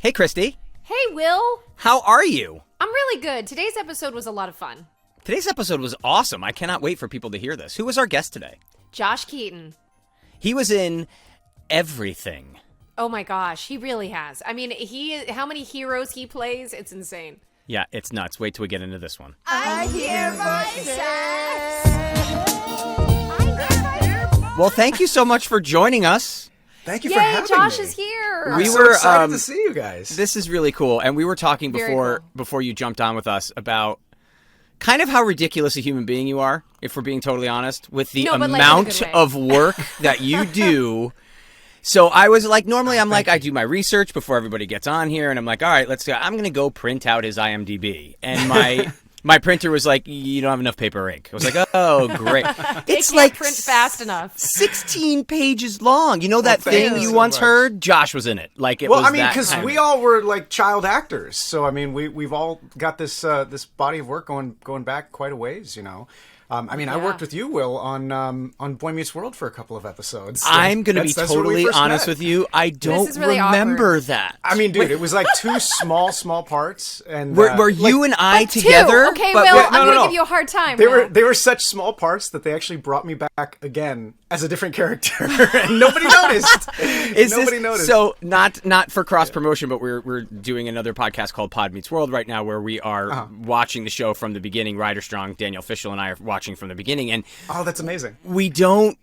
Hey, Christy. Hey, Will. How are you? I'm really good. Today's episode was a lot of fun. Today's episode was awesome. I cannot wait for people to hear this. Who was our guest today? Josh Keaton. He was in everything. Oh my gosh, he really has. I mean, how many heroes he plays, it's insane. Yeah, it's nuts. Wait till we get into this one. I hear voices. Well, thank you so much for joining us. Thank you Yay, for having Josh me. is here. I'm so excited to see you guys. This is really cool. And we were talking before you jumped on with us about kind of how ridiculous a human being you are, if we're being totally honest, with the amount of work that you do. So I was like, normally I'm like, I do my research before everybody gets on here, and I'm like, all right, let's go. I'm going to go print out his IMDb. And my printer was like, you don't have enough paper or ink. I was like, oh, great. It's like print fast enough. 16 pages long. You know that thing you once heard? Josh was in it. Like it was I mean, because we all were like child actors, so I mean, we've all got this this body of work going back quite a ways, you know. I mean, I worked with you, Will, on Boy Meets World for a couple of episodes. So I'm going to be totally honest with you. I don't remember that. I mean, dude, it was like two small parts, and were you and I together? Two. Okay, Will, I'm going to give you a hard time. They were such small parts that they actually brought me back again as a different character, and nobody noticed. Nobody noticed. So not for cross promotion, but we're doing another podcast called Pod Meets World right now, where we are watching the show from the beginning. Ryder Strong, Daniel Fishel, and I are watching from the beginning, and that's amazing. We don't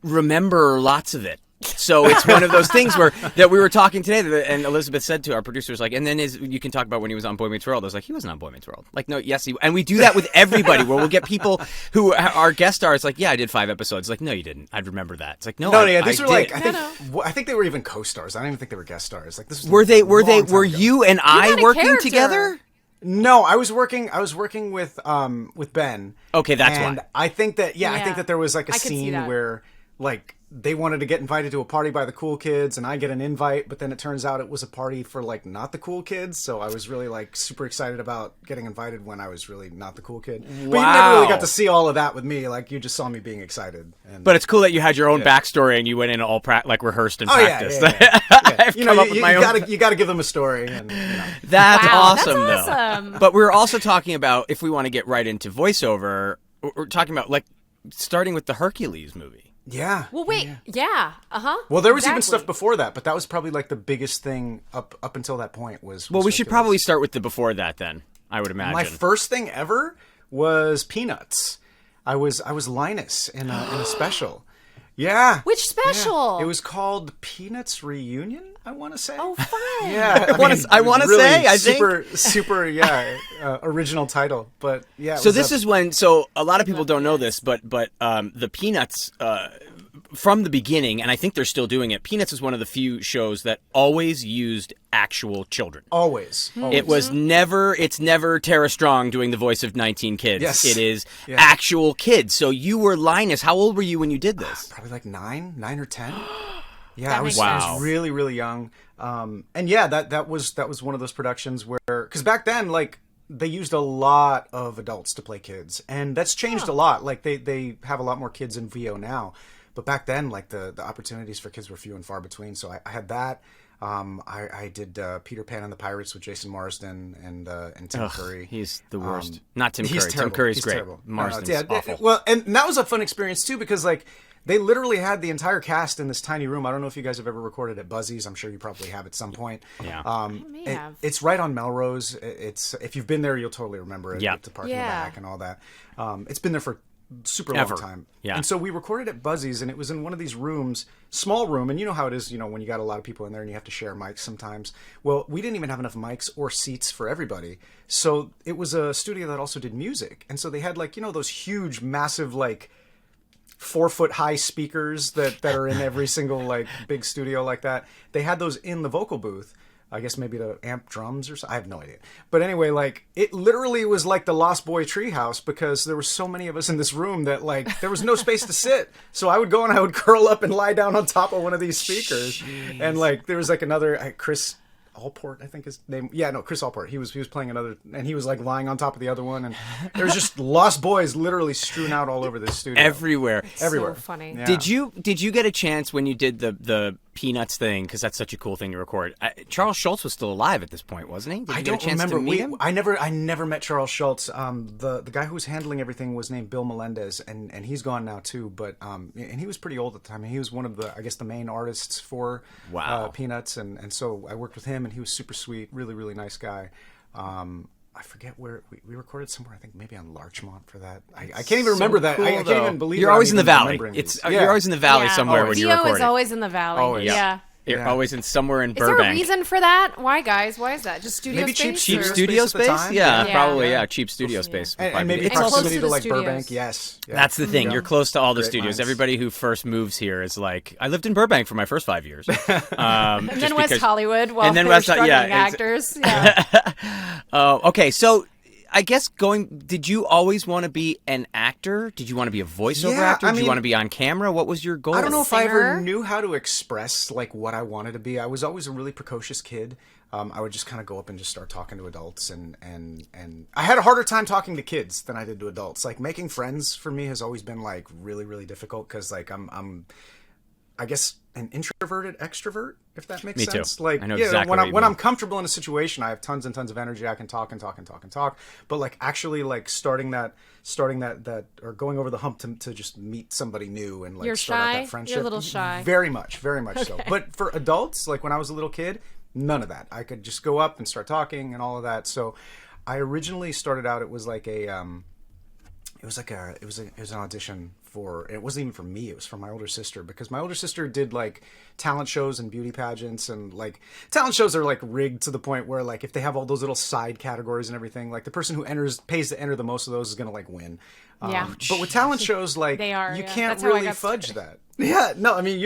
remember lots of it. So it's one of those things that we were talking today, and Elizabeth said to our producers, like, and then you can talk about when he was on Boy Meets World. I was like, he wasn't on Boy Meets World. Like, no, yes, and we do that with everybody, where we'll get people who are guest stars, like, yeah, I did 5 episodes. Like, no, you didn't. I'd remember that. It's like, no, these were like, I think they were even co-stars. I don't even think they were guest stars. Like, this was were you and I working together? No, I was working with Ben. Okay, that's why. And I think that I think that there was like a scene where like they wanted to get invited to a party by the cool kids, and I get an invite, but then it turns out it was a party for like not the cool kids. So I was really like super excited about getting invited when I was really not the cool kid. Wow. But you never really got to see all of that with me. Like you just saw me being excited. But it's cool that you had your own backstory and you went in all rehearsed and practiced. Yeah. You know, you got to give them a story. And, That's awesome, that's though. Awesome. But we're also talking about, if we want to get right into voiceover, we're talking about like starting with the Hercules movie. Yeah. Well, wait. Yeah. Well, there was even stuff before that, but that was probably like the biggest thing up until that point was we should probably start with the before that then, I would imagine. My first thing ever was Peanuts. I was Linus in a special. Yeah. Which special? Yeah. It was called Peanuts Reunion, I want to say. Oh, fun. Yeah. I want to really say, I think. Super, original title. But yeah. So this is when, a lot of people don't know this, but the Peanuts, from the beginning, and I think they're still doing it, Peanuts is one of the few shows that always used actual children. Always. It's never Tara Strong doing the voice of 19 kids. Yes. It is actual kids. So you were Linus. How old were you when you did this? Probably like 9 or 10. Yeah, I was really, really young. And yeah, that was one of those productions where, because back then, like, they used a lot of adults to play kids, and that's changed a lot. Like they have a lot more kids in VO now, but back then, like the opportunities for kids were few and far between. So I had that. I did Peter Pan and the Pirates with Jason Marsden and Tim Curry. He's the worst. Not Tim Curry. He's terrible. Tim Curry's he's great. Terrible. Marsden's awful. Well, and that was a fun experience too, because like they literally had the entire cast in this tiny room. I don't know if you guys have ever recorded at Buzzy's. I'm sure you probably have at some point. Yeah. It's right on Melrose. It's if you've been there, you'll totally remember it. Yeah. With the park in the back and all that. It's been there for super long time. Yeah. And so we recorded at Buzzy's, and it was in one of these rooms, small room, and you know how it is, when you got a lot of people in there and you have to share mics sometimes. Well, we didn't even have enough mics or seats for everybody. So it was a studio that also did music. And so they had like, those huge, massive, like 4-foot high speakers that are in every single like big studio like that. They had those in the vocal booth. I guess maybe to amp drums or something. I have no idea. But anyway, like, it literally was like the Lost Boy treehouse, because there were so many of us in this room that, like, there was no space to sit. So I would go and I would curl up and lie down on top of one of these speakers. Jeez. And, like, there was, like, another, Chris Allport, I think his name. Yeah, no, Chris Allport. He was playing another, and he was like lying on top of the other one, and there was just Lost Boys literally strewn out all over this studio. Everywhere. Everywhere. So funny. Yeah. Did you get a chance when you did the Peanuts thing, because that's such a cool thing to record. Charles Schultz was still alive at this point, wasn't he? Did you get a chance to meet him? I never met Charles Schultz. The guy who was handling everything was named Bill Melendez, and he's gone now too. But and he was pretty old at the time. And he was one of the main artists for Peanuts, and so I worked with him, and he was super sweet, really really nice guy. I forget where we recorded somewhere. I think maybe on Larchmont for that. I can't even remember that. Cool, I can't even believe you're always in the valley. You're always in the valley somewhere when you're recording. Theo is always in the valley. Always. Yeah. You're always somewhere in Burbank. Is there a reason for that? Why, guys? Why is that? Just studio maybe space? Cheap studio space? Yeah, probably. Yeah, cheap studio space. And maybe And proximity close to like studios. Burbank. Yes. Yeah. That's the thing. You're close to all the Great studios. minds. Everybody who first moves here is like, I lived in Burbank for my first 5 years. And then West Hollywood while they were West, struggling actors. Yeah. Okay, so I guess did you always want to be an actor? Did you want to be a voiceover actor? Did you want to be on camera? What was your goal? I don't know if I ever knew how to express like what I wanted to be. I was always a really precocious kid. I would just kind of go up and just start talking to adults, and I had a harder time talking to kids than I did to adults. Like making friends for me has always been like really really difficult because like I'm I guess an introverted extrovert, if that makes sense. Too. Like, I know exactly when I'm comfortable in a situation, I have tons and tons of energy. I can talk and talk and talk and talk. But like actually, like starting that, or going over the hump to just meet somebody new and like You're start out shy? that friendship. You're a little shy. Very much so. But for adults, like when I was a little kid, none of that. I could just go up and start talking and all of that. So I originally started out. It was like an audition for, it wasn't even for me, it was for my older sister, because my older sister did like talent shows and beauty pageants, and like talent shows are like rigged to the point where like if they have all those little side categories and everything, like the person who pays to enter the most of those is gonna like win. But with talent shows, like you can't really fudge that. Yeah, no, I mean,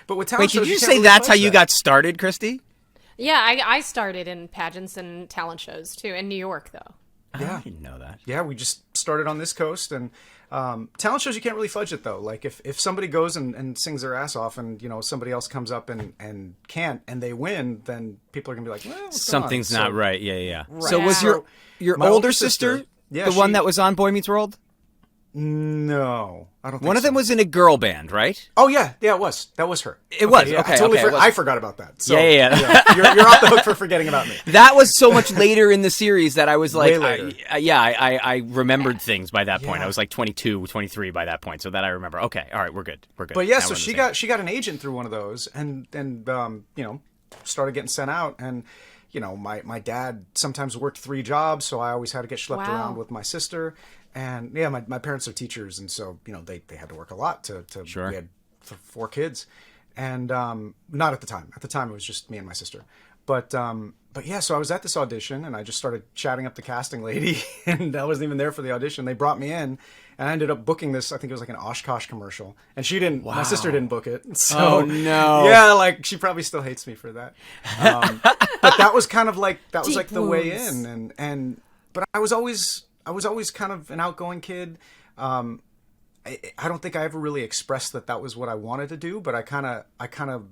but with talent shows, did you say that's how you got started, Christy? Yeah, I started in pageants and talent shows too, in New York though. Yeah, I didn't know that. Yeah, we just started on this coast, and talent shows you can't really fudge it though. Like if somebody goes and sings their ass off, and somebody else comes up and can't, and they win, then people are gonna be like, well, something's not right. Yeah. Right. So was your older sister the one that was on Boy Meets World? No, I don't think One of them was in a girl band, right? Oh, yeah, it was. That was her. It was. Yeah, okay, I forgot about that. So, yeah. You're off the hook for forgetting about me. That was so much later in the series that I was like, Way later. I remembered things by that point. I was like 22, 23 by that point, so that I remember. Okay, all right, we're good. But yeah, so she got an agent through one of those, and started getting sent out, and my dad sometimes worked 3 jobs, so I always had to get schlepped around with my sister. And yeah, my parents are teachers, and so they had to work a lot to Sure. We had 4 kids, and not at the time. At the time, it was just me and my sister. But yeah, so I was at this audition, and I just started chatting up the casting lady, and I wasn't even there for the audition. They brought me in, and I ended up booking this. I think it was like an Oshkosh commercial, and she didn't. Wow. My sister didn't book it. So, oh no! Yeah, like she probably still hates me for that. But that was kind of like was like the way in, but I was always kind of an outgoing kid. I don't think I ever really expressed that was what I wanted to do, but I kind of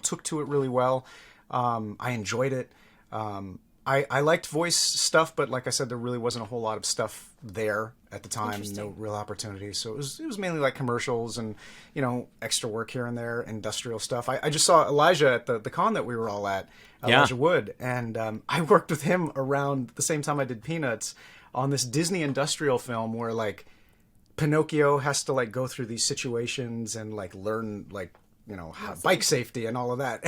took to it really well. I enjoyed it. I liked voice stuff, but like I said, there really wasn't a whole lot of stuff there at the time. No real opportunities. So it was mainly like commercials and, extra work here and there, industrial stuff. I just saw Elijah at the con that we were all at, Elijah Wood. And I worked with him around the same time I did Peanuts on this Disney industrial film where like Pinocchio has to like go through these situations and like learn like, bike safety and all of that.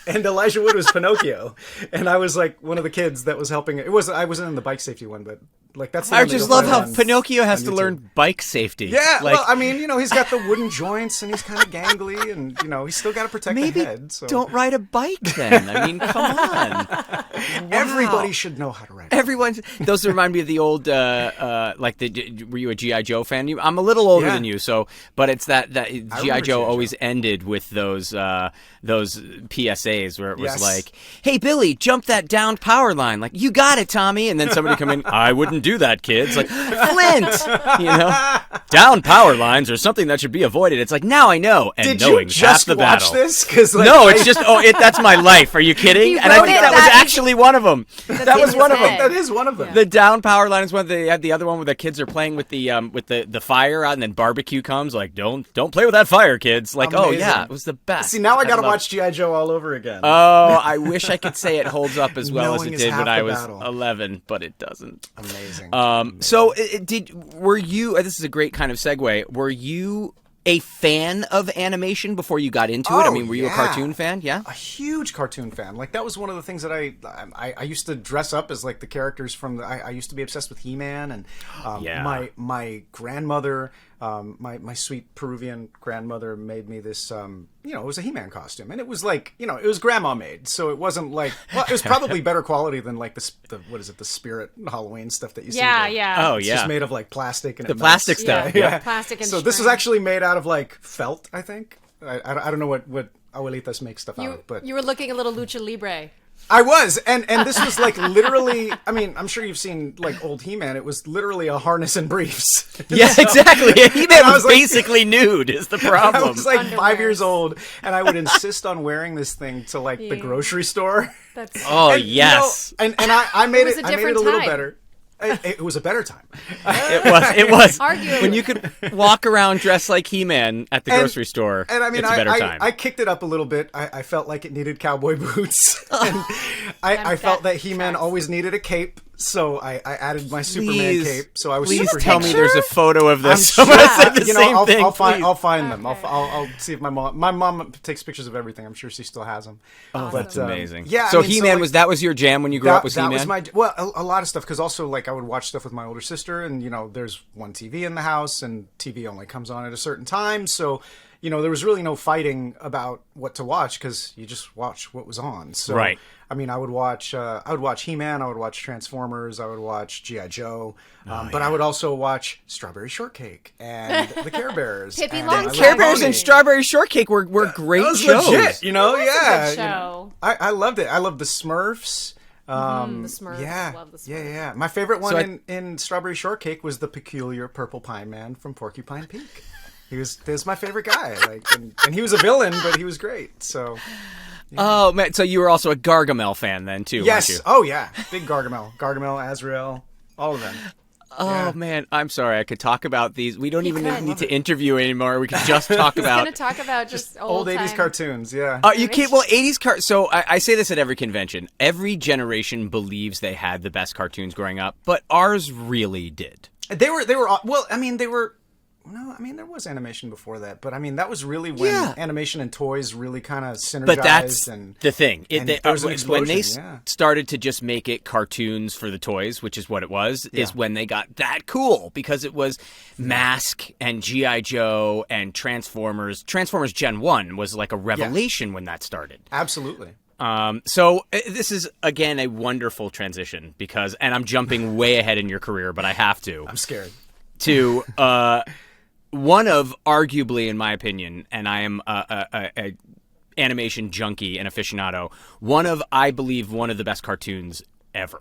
And Elijah Wood was Pinocchio, and I was like one of the kids that was helping. I wasn't in the bike safety one, but like that's. I just love how Pinocchio has to learn bike safety. Yeah, well, I mean, he's got the wooden joints, and he's kind of gangly, and he's still got to protect the head. So don't ride a bike then. I mean, come on. Wow. Everybody should know how to ride. Those remind me of the old, were you a G.I. Joe fan? I'm a little older than you, but it's that G.I. Joe always ended with those PSAs where it was like, "Hey Billy, jump that downed power line." Like, "You got it, Tommy," and then somebody come in, "I wouldn't shouldn't do that, kids. Like, Flint, down power lines or something that should be avoided. It's like, now I know. And Did knowing you just half the watch battle. this? Because No, it's just, that's my life. Are you kidding? And I think that was actually one of them. That was one of them. That is one of them. The down power line is one. They had the other one where the kids are playing with the fire out, and then barbecue comes. Like, don't play with that fire, kids. Like, Amazing. oh yeah, it was the best. See, now I gotta watch G.I. Joe all over again. Oh, I wish I could say it holds up as well as Knowing it is did half when I the was battle. 11, but it doesn't. Amazing. So were you? This is a great kind of segue. Were you a fan of animation before you got into it? I mean, were you a cartoon fan? Yeah, a huge cartoon fan. Like, that was one of the things that I used to dress up as, like, the characters from I used to be obsessed with He-Man, and my grandmother, my sweet Peruvian grandmother made me this it was a He-Man costume, and it was like, it was grandma made, so it wasn't like, well, it was probably better quality than like the Spirit Spirit stuff that you see. Yeah. Oh, It's yeah. just made of like plastic and The plastic melts. stuff. Yeah. Plastic and So this was string. actually made out of like felt, I think. I don't know what abuelitas make stuff out of, but You were looking a little lucha libre. I was, and this was like literally. I mean, I'm sure you've seen like old He-Man. It was literally a harness and briefs. Yeah, exactly. He-Man I was was like- basically nude. Is the I problem? was like Underwear. 5 years old, and I would insist on wearing this thing to like the grocery store. That's Oh And, yes, and I made was it. a I made it different a little time. better. It was a better time. it was. Arguably. When you could walk around dressed like He-Man at the grocery store. And I mean, it's a better time. I kicked it up a little bit. I felt like it needed cowboy boots. And I felt that He-Man tracks. always needed a cape, so I added my Superman cape. So I was please super tell me He-Man. there's a photo of I'm this. sure. Someone said the same I'll, thing. I'll find please. them. Okay. I'll see if my mom takes pictures of everything. I'm sure she still has them. Oh, that's amazing. Yeah. So I mean, He-Man like, that was your jam when you grew up? Was that He-Man? was my a lot of stuff, because also like I would watch stuff with my older sister, and there's one TV in the house, and TV only comes on at a certain time, so there was really no fighting about what to watch, because you just watch what was on. So Right. I mean, I would watch He-Man, I would watch Transformers, I would watch G.I. Joe, but I would also watch Strawberry Shortcake and the Care Bears. Pippi and Longstocking. Care Bears Pony. and Strawberry Shortcake were great That was shows. legit, yeah. Good you show. know. I loved it. I loved the Smurfs. The Smurfs. Yeah, Love the Smurfs. yeah. My favorite one So in Strawberry Shortcake was the peculiar purple pine man from Porcupine Peak. He was my favorite guy. And he was a villain, but he was great. So Oh man, so you were also a Gargamel fan then too, yes, weren't you? oh yeah, big Gargamel, Azrael, all of them. Oh Yeah. man, I'm sorry. I could talk about these. We don't even could. need to interview anymore. We could just talk about. Going to talk about just Old 80s time. cartoons, yeah. You can't. Well, 80s So I say this at every convention. Every generation believes they had the best cartoons growing up, but ours really did. They were well. I mean, they were. No, I mean there was animation before that, but I mean that was really when animation and toys really kind of synergized. But that's and the thing. there was an When they explosion, started to just make it cartoons for the toys, which is what it was, is when they got that cool, because it was Mask and G.I. Joe and Transformers. Transformers Gen 1 was like a revelation when that started. Absolutely. So this is, again, a wonderful transition because, and I'm jumping way ahead in your career, but I have to. I'm scared. To one of, arguably, in my opinion, and I am a animation junkie and aficionado, I believe, one of the best cartoons ever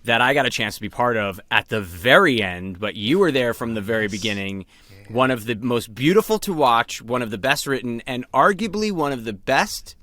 that I got a chance to be part of at the very end, but you were there from the very beginning. Yeah. One of the most beautiful to watch, one of the best written, and arguably one of the best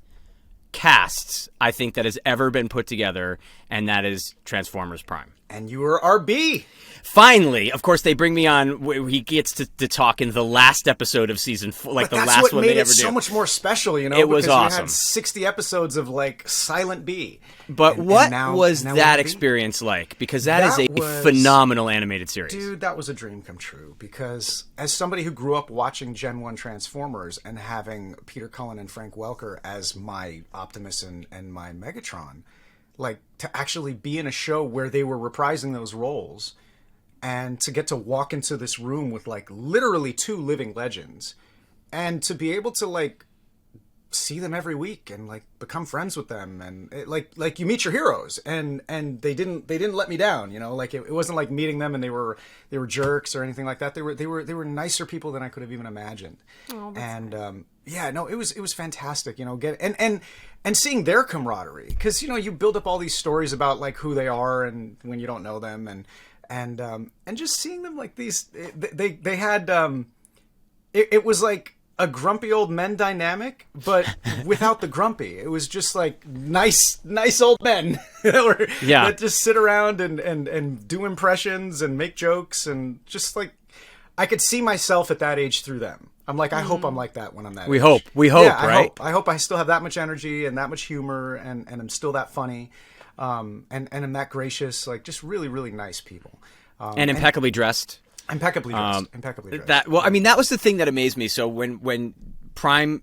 casts, I think, that has ever been put together, and that is Transformers Prime. And you were RB. Finally, of course, they bring me on where he gets to talk in the last episode of season 4, like But the that's last what one made they it ever so do. much more special, you know. It was because awesome. You had 60 episodes of like Silent B. But what was now that RB? experience like? Because that is a was- phenomenal animated series. Dude, that was a dream come true. Because as somebody who grew up watching Gen 1 Transformers and having Peter Cullen and Frank Welker as my Optimus and my Megatron, like to actually be in a show where they were reprising those roles and to get to walk into this room with like literally two living legends and to be able to like see them every week and like become friends with them, and it, like you meet your heroes, and they didn't let me down, you know. Like it wasn't like meeting them and they were jerks or anything like that. They were nicer people than I could have even imagined. And yeah, no, it was fantastic, you know. And seeing their camaraderie, because you know you build up all these stories about like who they are and when you don't know them, and and just seeing them like these, they had it was like a grumpy old men dynamic, but without the grumpy. It was just like nice old men that just sit around and do impressions and make jokes, and just like I could see myself at that age through them. I'm like, I hope I'm like that when I'm that age. We hope, yeah, right? I hope I still have that much energy and that much humor, and I'm still that funny, and I'm that gracious. Like, just really, really nice people, and impeccably drressed. Impeccably dressed. That was the thing that amazed me. So when Prime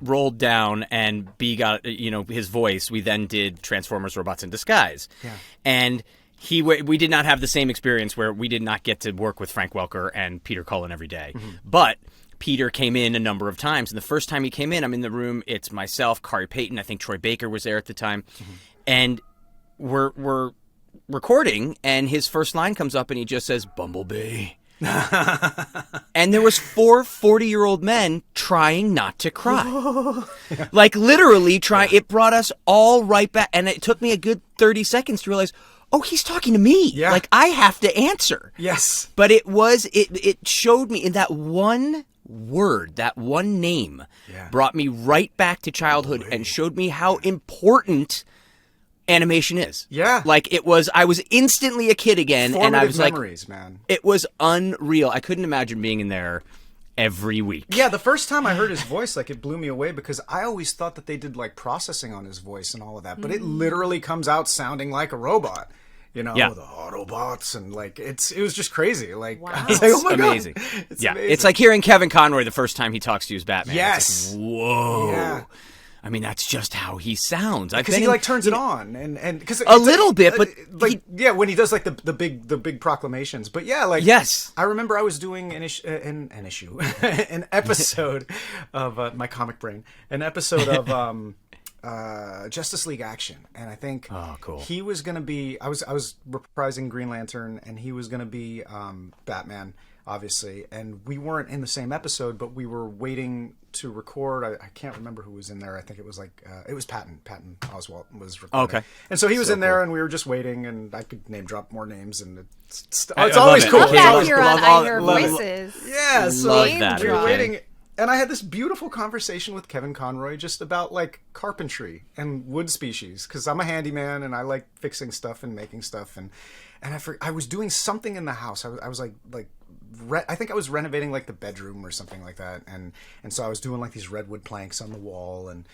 rolled down and B got his voice, we then did Transformers: Robots in Disguise. Yeah. And we did not have the same experience where we did not get to work with Frank Welker and Peter Cullen every day. Mm-hmm. But Peter came in a number of times, and the first time he came in, I'm in the room. It's myself, Kari Payton. I think Troy Baker was there at the time, and we're recording, and his first line comes up, and he just says, "Bumblebee." And there was 4 40-year-old men trying not to cry. Like, literally trying. It brought us all right back, and it took me a good 30 seconds to realize, oh, he's talking to me. Yeah. Like, I have to answer. Yes. But it showed me in that one word, that one name, brought me right back to childhood and showed me how important animation is. Yeah. Like, I was instantly a kid again. Formative and I was memories, man. It was unreal. I couldn't imagine being in there every week. Yeah, the first time I heard his voice, like, it blew me away, because I always thought that they did like processing on his voice and all of that, but it literally comes out sounding like a robot. The Autobots, and like it was just crazy. Like, wow. I was like, oh my amazing. God. It's amazing. It's like hearing Kevin Conroy the first time he talks to you as Batman. Yes. It's like, whoa. Yeah. I mean, that's just how he sounds. Because he like turns it on, and because a little bit, but like when he does like the big proclamations. But yeah, like, yes, I remember I was doing an episode of my comic brain, an episode of Justice League Action, and I think he was gonna be. I was reprising Green Lantern, and he was gonna be Batman, obviously, and we weren't in the same episode, but we were waiting to record. I can't remember who was in there. I think it was like it was Patton Oswalt was recording. Okay. And so he was in there, cool. and we were just waiting, and I could name drop more names, and it's I always love cool. it. Love It's that always you're cool. on I Hear Voices. Yeah, so Love Name that. we were drop. waiting, and I had this beautiful conversation with Kevin Conroy just about like carpentry and wood species, because I'm a handyman and I like fixing stuff and making stuff, and I was doing something in the house. I was like I think I was renovating like the bedroom or something like that, and so I was doing like these redwood planks on the wall, and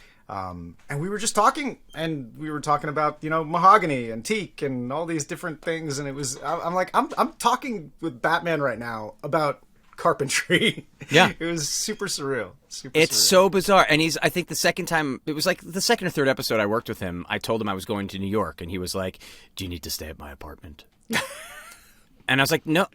we were just talking, and we were talking about mahogany and teak and all these different things, and it was I'm like I'm talking with Batman right now about carpentry. Yeah. It was super surreal. It's so bizarre. And I think the second time, it was like the second or third episode I worked with him, I told him I was going to New York, and he was like, "Do you need to stay at my apartment?" And I was like, no.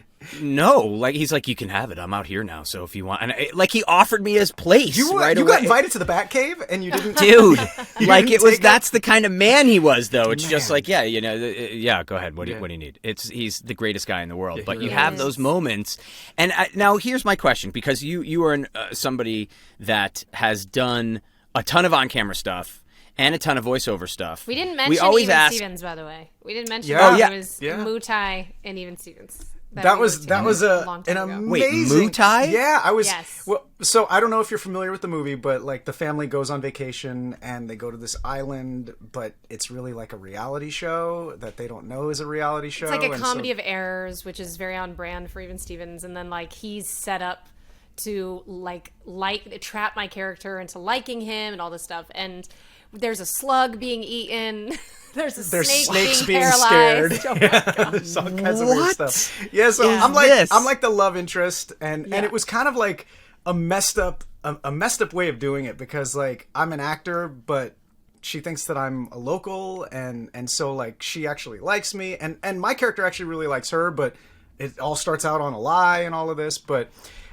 Like, he's like, "You can have it. I'm out here now. So if you want," and he offered me his place you right away. got invited to the Batcave, and you didn't, dude. Like, didn't it was. take That's the kind of man he was, though. It's Man. just like, yeah. Go ahead. What do you need? He's the greatest guy in the world. But you have those moments. And now here's my question, because you are somebody that has done a ton of on-camera stuff and a ton of voiceover stuff. We didn't mention Even Stevens, by the way. We didn't mention that it was Mutai and Even Stevens. That was an amazing. Wait, Mutai? Yeah, I was. Yes. Well, so I don't know if you're familiar with the movie, but like the family goes on vacation and they go to this island, but it's really like a reality show that they don't know is a reality show. It's like a comedy of errors, which is very on brand for Even Stevens, and then like he's set up to like trap my character into liking him and all this stuff, and there's a slug being eaten. There's snakes being paralyzed. Scared. Yeah, there's all kinds of weird stuff. Yeah, so I'm like the love interest, and it was kind of like a messed up way of doing it, because like I'm an actor, but she thinks that I'm a local, and so like she actually likes me, and my character actually really likes her, but it all starts out on a lie and all of this, but.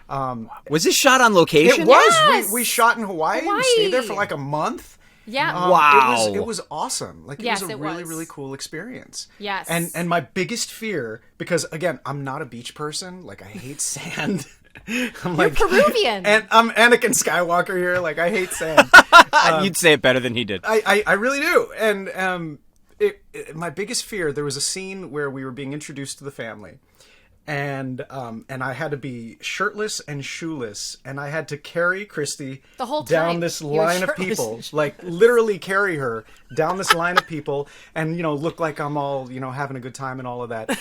Was this shot on location? It was. Yes! We shot in Hawaii. We stayed there for like a month. Yeah. Wow. It was awesome. Like, it was a really, really cool experience. Yes. And my biggest fear, because again, I'm not a beach person. Like, I hate sand. You're Peruvian. And I'm Anakin Skywalker here. Like, I hate sand. You'd say it better than he did. I really do. And my biggest fear, there was a scene where we were being introduced to the family. And I had to be shirtless and shoeless, and I had to carry Christy the whole down time. this line of people, like literally carry her down this line of people, and look like I'm all having a good time and all of that.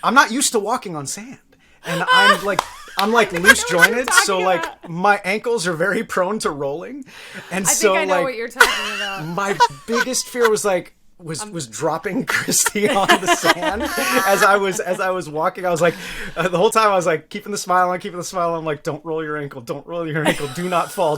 I'm not used to walking on sand, and I'm like loose jointed, so like my ankles are very prone to rolling, and I think I know what you're talking about. My biggest fear was like. Was dropping Christy on the sand as I was walking. I was like, the whole time I was like keeping the smile on. I'm like, don't roll your ankle, do not fall,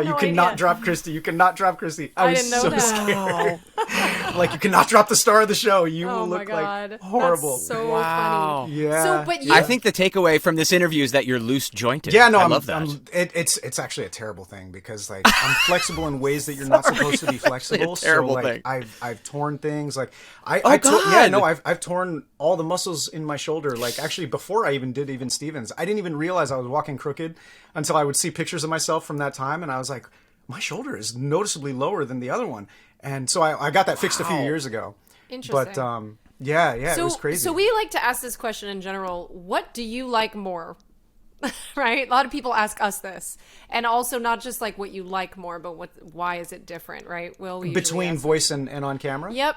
You cannot drop Christy. You cannot drop Christy. I was didn't know so that. scared. Like, you cannot drop the star of the show. You will look like horrible. That's so funny. Yeah. So, but I think the takeaway from this interview is that you're loose jointed. Yeah, no, I love that. It's actually a terrible thing because like I'm flexible in ways that you're not supposed to be flexible. Terrible so like thing. I've torn things like God. I've torn all the muscles in my shoulder. Like actually before I even did Even Stevens, I didn't even realize I was walking crooked until I would see pictures of myself from that time, and I was like, my shoulder is noticeably lower than the other one, and so I got that fixed a few years ago. Interesting. But yeah, it was crazy. So we like to ask this question in general: what do you like more? Right? A lot of people ask us this, and also not just like what you like more, but why is it different? Right? Will between voice and on camera? Yep.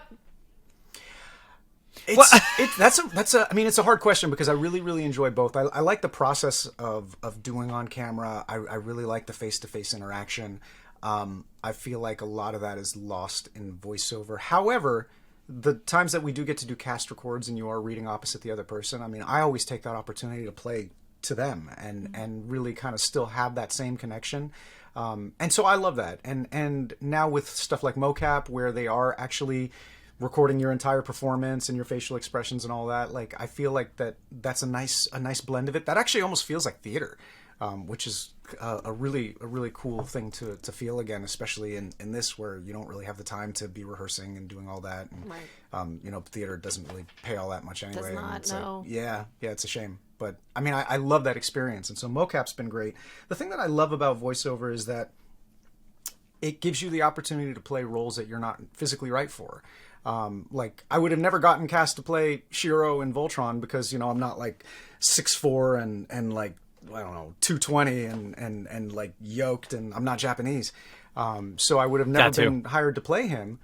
It's a hard question because I really, really enjoy both. I like the process of doing on camera. I really like the face-to-face interaction. I feel like a lot of that is lost in voiceover. However, the times that we do get to do cast records and you are reading opposite the other person, I mean, I always take that opportunity to play to them and really kind of still have that same connection. And so I love that. And now with stuff like MOCAP, where they are actually recording your entire performance and your facial expressions and all that, like I feel like that's a nice blend of it. That actually almost feels like theater, which is a really cool thing to feel again, especially in this where you don't really have the time to be rehearsing and doing all that. And right. Theater doesn't really pay all that much anyway. Does not, no. Like, yeah, it's a shame. But I mean, I love that experience, and so MOCAP's been great. The thing that I love about voiceover is that it gives you the opportunity to play roles that you're not physically right for. Like I would have never gotten cast to play Shiro in Voltron because I'm not like 6'4" and like I don't know 220 and like yoked, and I'm not Japanese, so I would have never been hired to play him.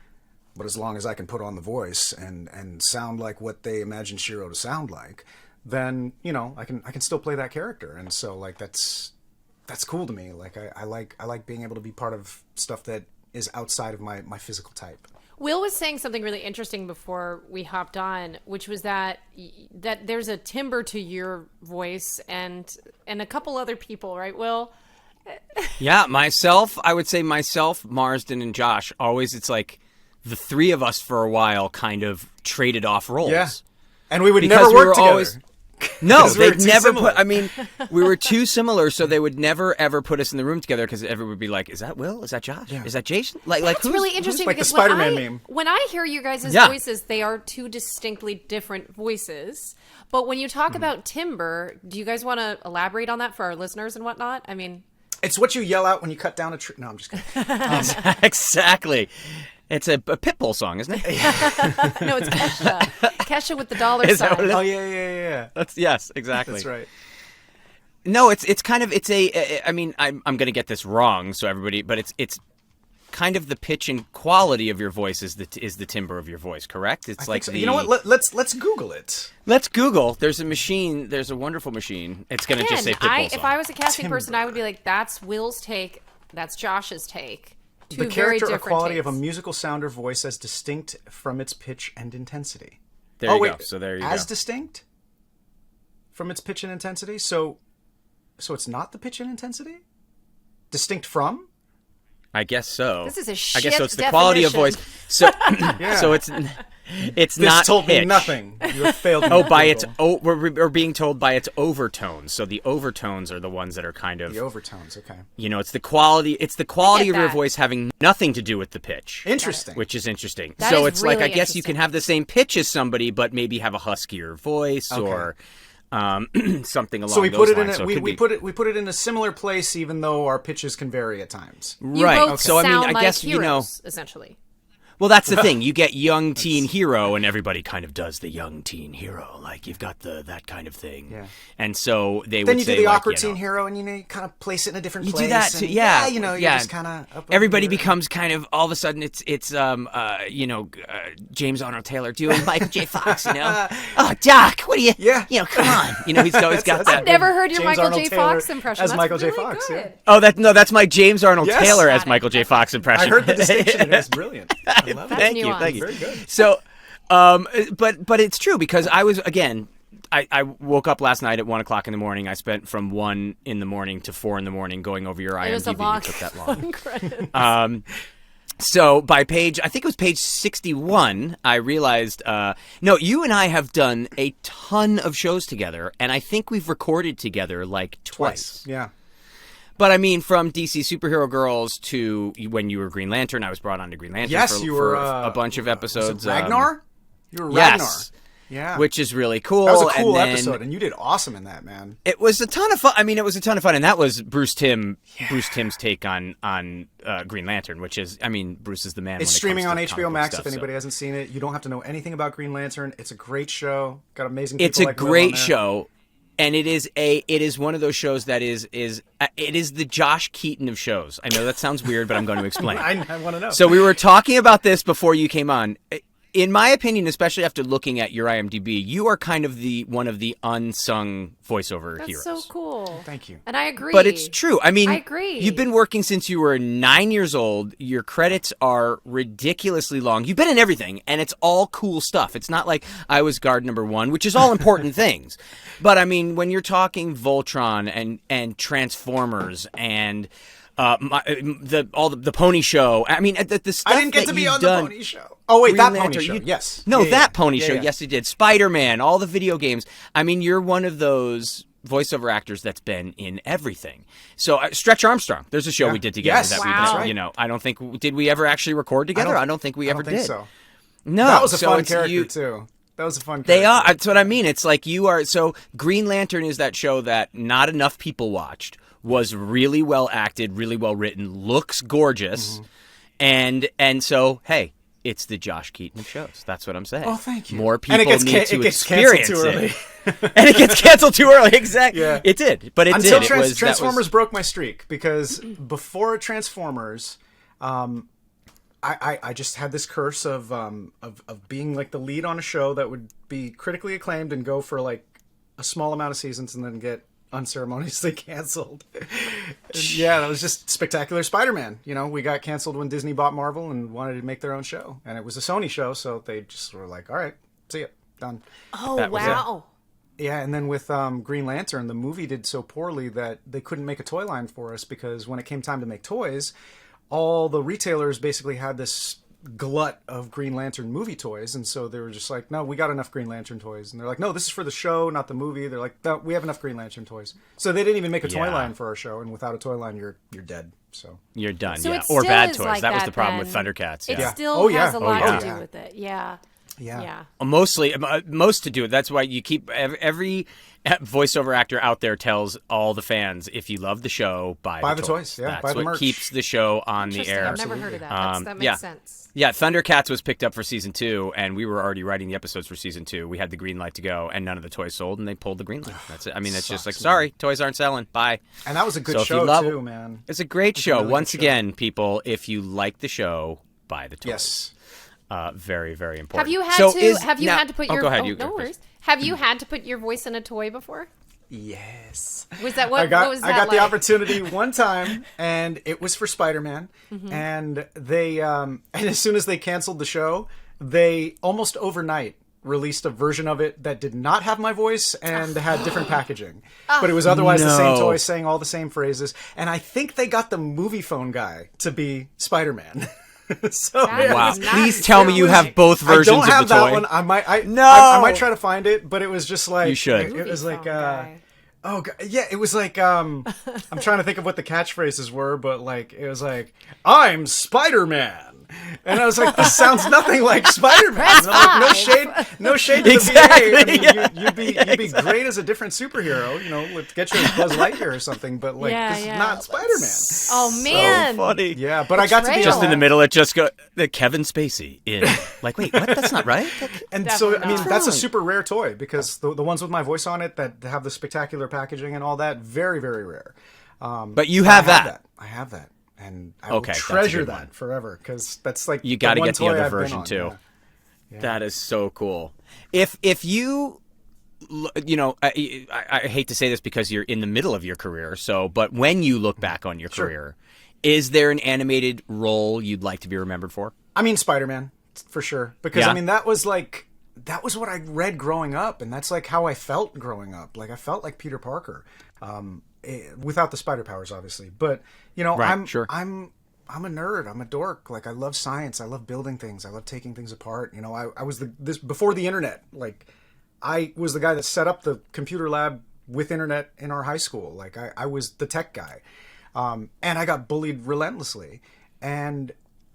But as long as I can put on the voice and sound like what they imagine Shiro to sound like, then I can still play that character. And so like that's cool to me. Like I like being able to be part of stuff that is outside of my physical type. Will was saying something really interesting before we hopped on, which was that there's a timbre to your voice and a couple other people, right, Will? Yeah, I would say myself, Marsden, and Josh. Always, it's like the three of us for a while kind of traded off roles. Yeah, and we would never work together. No, they'd never put. I mean, we were too similar, so they would never ever put us in the room together because everyone would be like, "Is that Will? Is that Josh? Yeah. Is that Jason?" Like that's really interesting like because the Spiderman meme. When I hear you guys' voices, they are two distinctly different voices. But when you talk about timbre, do you guys want to elaborate on that for our listeners and whatnot? I mean, it's what you yell out when you cut down a tree. No, I'm just kidding. Exactly. It's a Pitbull song, isn't it? No, it's Kesha. Kesha with the dollar sign. Oh yeah. Yes, exactly. That's right. No, it's kind of I mean, I'm going to get this wrong, so everybody, but it's kind of the pitch and quality of your voice is the timbre of your voice, correct? It's like so. You know what? Let's Google it. Let's Google. There's a machine. There's a wonderful machine. It's going to just say Pitbull song. If I was a casting person, I would be like, that's Will's take. That's Josh's take. The character or quality of a musical sound or voice as distinct from its pitch and intensity. There you go. So there you go. As distinct from its pitch and intensity? So it's not the pitch and intensity? Distinct from? I guess so. This is a shit I guess so. It's the definition. quality of voice. So, Yeah. so it's This not told pitch. me nothing. You have failed me. We're being told by its overtones. So the overtones are the ones that are kind of The overtones, okay. it's the quality. It's the quality of your that. voice having nothing to do with the pitch. Interesting. Which is interesting. That so is it's like really I guess you can interesting. have the same pitch as somebody, but maybe have a huskier voice or something along So we those put it lines. in we put it in a similar place, even though our pitches can vary at times. You right. both So I mean, sound I like guess heroes, essentially. Well, that's the thing. You get young teen hero, and everybody kind of does the young teen hero. Like, you've got that kind of thing. Yeah. And so they then would you say, do the like, awkward teen hero, and you kind of place it in a different place. You do that too, and, yeah. You're just kind of... Everybody becomes kind of, all of a sudden, it's James Arnold Taylor doing Michael J. Fox, Oh, Doc, what are you... Yeah. Come on. He's always got that. I've never heard your James Michael Arnold J. Taylor Fox impression. as That's Michael J. really Fox, good. yeah. That's my James Arnold Yes. Taylor as Got it. Michael J. Fox impression. I heard the distinction, and it was brilliant. I love it. Thank you. nuanced. Very good. So, but it's true because I was, again, I woke up last night at 1 o'clock in the morning. I spent from 1 in the morning to 4 in the morning going over your IMDb. It was a long, It took that long. credits. So by I think it was page 61, I realized, no, you and I have done a ton of shows together, and I think we've recorded together like twice. Yeah. But I mean, from DC Superhero Girls to when you were Green Lantern, I was brought on to Green Lantern Yes, for, you were a bunch of episodes. Was it Ragnar? You were Ragnar. Yes. Yeah. Which is really cool. That was a cool and then episode, and you did awesome in that, man. It was a ton of fun. I mean, it was a ton of fun, and that was Bruce Timm's take on Green Lantern, which is, I mean, Bruce is the man. It's when it streaming comes on to HBO Max. stuff, If anybody hasn't seen it, you don't have to know anything about Green Lantern. It's a great show. Got amazing people. It's a like Will on great there. show, and it is one of those shows that is the Josh Keaton of shows. I know that sounds weird, but I'm going to explain. I want to know. So we were talking about this before you came on. In my opinion, especially after looking at your IMDb, you are kind of one of the unsung voiceover That's heroes. so cool. Thank you. And I agree. But it's true. I mean, I agree. You've been working since you were 9 years old. Your credits are ridiculously long. You've been in everything, and it's all cool stuff. It's not like I was guard number 1, which is all important things. But I mean, when you're talking Voltron and Transformers and the Pony Show. I mean, the stuff I didn't get that to be you've on done, the Pony Show. Oh wait, Green that Lantern, Pony Show. Yes. No, Yeah, that yeah. Pony Yeah, Show. yeah. Yes, you did. Spiderman, all the video games. I mean, you're one of those voiceover actors that's been in everything. So Stretch Armstrong. There's a show we did together. Yes. That Wow. we, I don't think did we ever actually record together. I don't think we ever think did. so. No, That was a so fun it's character too. That was a fun character. They are. That's what I mean. It's like you are. So Green Lantern is that show that not enough people watched. Was really well acted, really well written, looks gorgeous, and so hey, it's the Josh Keaton of shows. That's what I'm saying. Oh, thank you. More people And it need to gets experience canceled too early. it, and it gets canceled too early. Exactly. Yeah. It did, but it Until did. It was, Transformers broke my streak because before Transformers, I just had this curse of being like the lead on a show that would be critically acclaimed and go for like a small amount of seasons and then get unceremoniously canceled. Yeah, that was just Spectacular Spider-Man. We got canceled when Disney bought Marvel and wanted to make their own show, and it was a Sony show, so they just were like, "All right, see ya, done." Oh, That was wow. Yeah, and then with Green Lantern, the movie did so poorly that they couldn't make a toy line for us because when it came time to make toys, all the retailers basically had this glut of Green Lantern movie toys, and so they were just like, no, we got enough Green Lantern toys. And they're like, no, this is for the show, not the movie. They're like, no, we have enough Green Lantern toys. So they didn't even make a toy line for our show, and without a toy line, you're dead. So You're done. So Yeah, it or still bad is toys. like That was that the problem then. with Thundercats. It Yeah. still Oh, yeah. has a lot Oh, yeah. to do with it. Yeah. yeah. Mostly, most to do it. That's why you keep every voiceover actor out there tells all the fans, if you love the show, buy the toys. Yeah, That's buy the what merch. keeps the show on the Interesting. air. I've never heard of that. That makes sense. Yeah, Thundercats was picked up for season 2, and we were already writing the episodes for season 2. We had the green light to go, and none of the toys sold, and they pulled the green light. That's it. I mean, it's just like, sorry, toys aren't selling. Bye. And that was a good So if you show love- too, man. It's a great show. really Once good show. again, people, if you like the show, buy the toys. Yes. Very, very important. Have you had So to? is- Have you now- had to put oh, your? go ahead. Oh, You no go, Chris. worries. Have you had to put your voice in a toy before? Yes. Was that what? I got what was that the like? opportunity one time, and it was for Spider-Man. And they and as soon as they canceled the show, they almost overnight released a version of it that did not have my voice and had different packaging, but it was otherwise the same No. toy, saying all the same phrases. And I think they got the movie phone guy to be Spider-Man. So That Wow. is not Please tell me you have both I versions don't have of the that toy. one. I might. I might try to find it, but it was just like You should. It was Movie like. phone guy. Oh God, yeah, it was like I'm trying to think of what the catchphrases were, but like it was like I'm Spider-Man, And I was like, this sounds nothing like Spider-Man. And I'm like, no shade to Exactly, the VA. I mean, yeah. you'd be great as a different superhero, you know, get you Buzz Lightyear or something, but like, this is not Spider-Man. Oh, man. So funny. Yeah, but I got to be Just in the middle, it just go the Kevin Spacey in. Like, wait, what? That's not right. And Definitely so, I mean, not. that's a super rare toy because the ones with my voice on it that have the spectacular packaging and all that, very, very rare. But you have that. I have that. And I Okay, will that's a treasure good that one. forever because that's like You got to one get the toy other I've been version on, too. yeah. That is so cool. If you, you know, I hate to say this because you're in the middle of your career. So, but when you look back on your career, is there an animated role you'd like to be remembered for? I mean, Spider-Man for sure because I mean that was what I read growing up, and that's like how I felt growing up. Like I felt like Peter Parker, without the spider powers, obviously. But you know, I'm a nerd. I'm a dork. Like I love science. I love building things. I love taking things apart. You know, I was this before the internet. Like I was the guy that set up the computer lab with internet in our high school. Like I was the tech guy, and I got bullied relentlessly.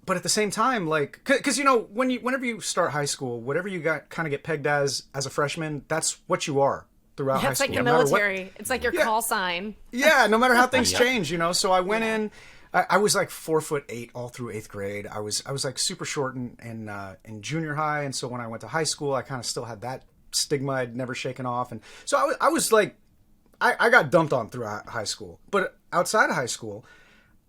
But at the same time, like, because you know, whenever you start high school, whatever you kind of get pegged as a freshman, that's what you are throughout high It's school. like the no matter what- military. It's like your call sign. Yeah, no matter how things change, you know. So I went in. I was like 4'8" all through 8th grade. I was like super short in junior high, and so when I went to high school, I kind of still had that stigma I'd never shaken off, and so I was like, I got dumped on throughout high school. But outside of high school,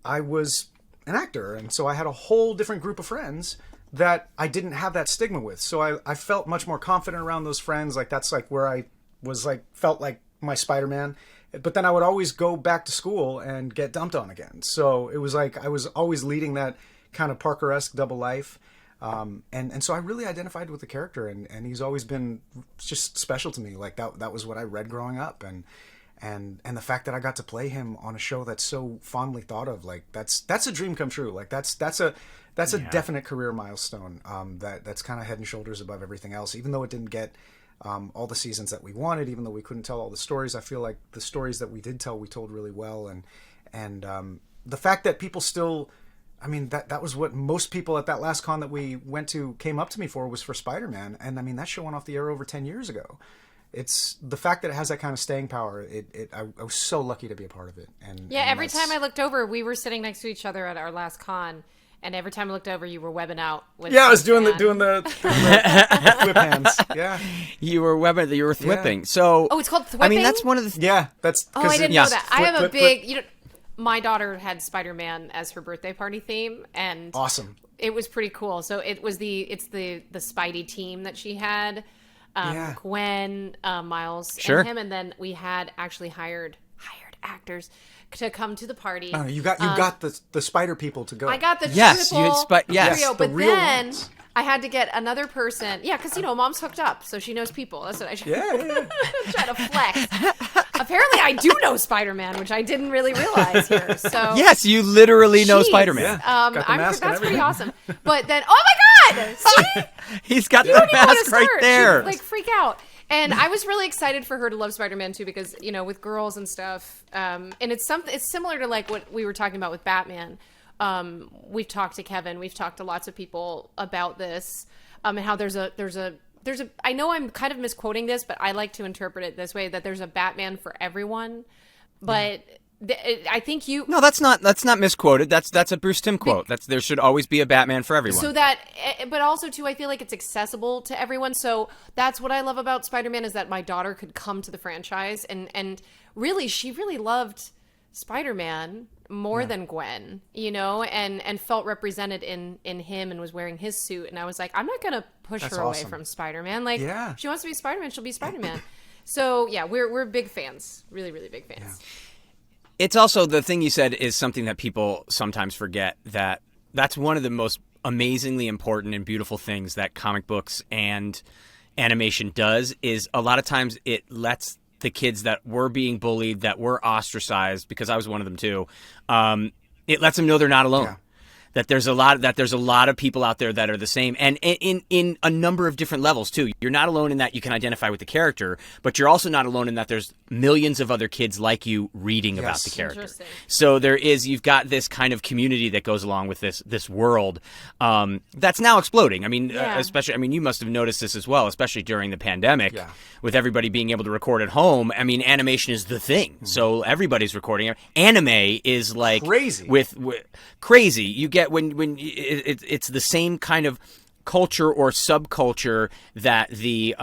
I was an actor, and so I had a whole different group of friends that I didn't have that stigma with. So I felt much more confident around those friends. Like that's like where I was like felt like my Spider-Man. But then I would always go back to school and get dumped on again. So it was like I was always leading that kind of Parker-esque double life. And so I really identified with the character, and he's always been just special to me. Like that was what I read growing up, and the fact that I got to play him on a show that's so fondly thought of, like that's a dream come true. Like that's a definite career milestone. That's kind of head and shoulders above everything else. Even though it didn't get all the seasons that we wanted, even though we couldn't tell all the stories, I feel like the stories that we did tell, we told really well. And the fact that people still, I mean, that was what most people at that last con that we went to came up to me for, was for Spider-Man. And I mean, that show went off the air over 10 years ago. It's the fact that it has that kind of staying power. I was so lucky to be a part of it. And every time I looked over, we were sitting next to each other at our last con, and every time I looked over, you were webbing out with. Yeah, I was doing the whip hands. Yeah, you were thwipping. Yeah. So it's called thwipping? I mean, that's one of the. Yeah, that's. Oh, I didn't know that. I have a flip, big. You know, my daughter had Spider-Man as her birthday party theme, and awesome. It was pretty cool. So it's the Spidey team that she had. Gwen, Miles, and him, and then we had actually hired actors to come to the party. Oh, you got the spider people to go. I got the trio, but real then ones. I had to get another person. Yeah, because Mom's hooked up, so she knows people. That's what I should try to flex. Apparently, I do know Spider-Man, which I didn't really realize here. So yes, you literally know Spider-Man. Yeah. That's pretty awesome. But then, oh my God, see? He's got the mask right there. She'd, like, freak out. And I was really excited for her to love Spider-Man too, because with girls and stuff, and it's similar to like what we were talking about with Batman. We've talked to Kevin, we've talked to lots of people about this, and how there's a. I know I'm kind of misquoting this, but I like to interpret it this way: that there's a Batman for everyone, but. I think you. No, that's not misquoted. That's a Bruce Timm quote. There should always be a Batman for everyone. So but also too, I feel like it's accessible to everyone. So that's what I love about Spider-Man, is that my daughter could come to the franchise and really, she really loved Spider-Man more than Gwen, and felt represented in him, and was wearing his suit. And I was like, I'm not gonna push her away from Spider-Man. Like, if she wants to be Spider-Man, she'll be Spider-Man. So yeah, we're big fans, really, really big fans. Yeah. It's also, the thing you said is something that people sometimes forget, that's one of the most amazingly important and beautiful things that comic books and animation does, is a lot of times it lets the kids that were being bullied, that were ostracized, because I was one of them too, it lets them know they're not alone. Yeah. that there's a lot of people out there that are the same, and in a number of different levels too. You're not alone in that you can identify with the character, but you're also not alone in that there's millions of other kids like you reading about the character. So you've got this kind of community that goes along with this world that's now exploding. I mean, especially, I mean, you must have noticed this as well, especially during the pandemic, with everybody being able to record at home. I mean, animation is the thing, so everybody's recording. Anime is like crazy. With crazy, you get when it's the same kind of culture or subculture that the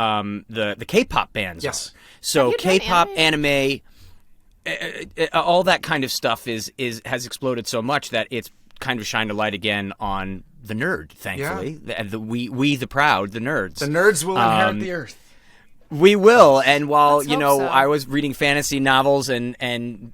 K-pop bands are. So K-pop, anime, all that kind of stuff has exploded so much that it's kind of shined a light again on the nerd. Thankfully, we the proud, the nerds. The nerds will inherit the earth. We will, and while so. I was reading fantasy novels and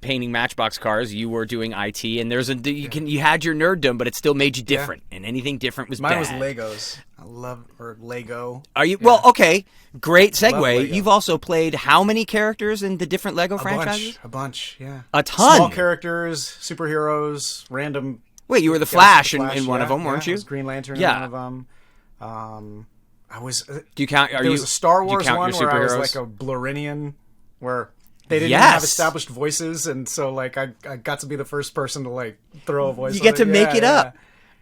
painting Matchbox cars, you were doing IT, and you had your nerddom, but it still made you different, and anything different was Mine bad. was Legos. I love Lego. Are you well? Okay, great segue. You've also played how many characters in the different Lego franchises? A bunch, yeah. A ton. Small characters, superheroes, random. Wait, you were the Flash in one of them, weren't you? I was Green Lantern in one of them. I was. Do you count? There was a Star Wars one where I was like a Blurinian, where they didn't even have established voices, and so like I got to be the first person to like throw a voice. You get to make it up.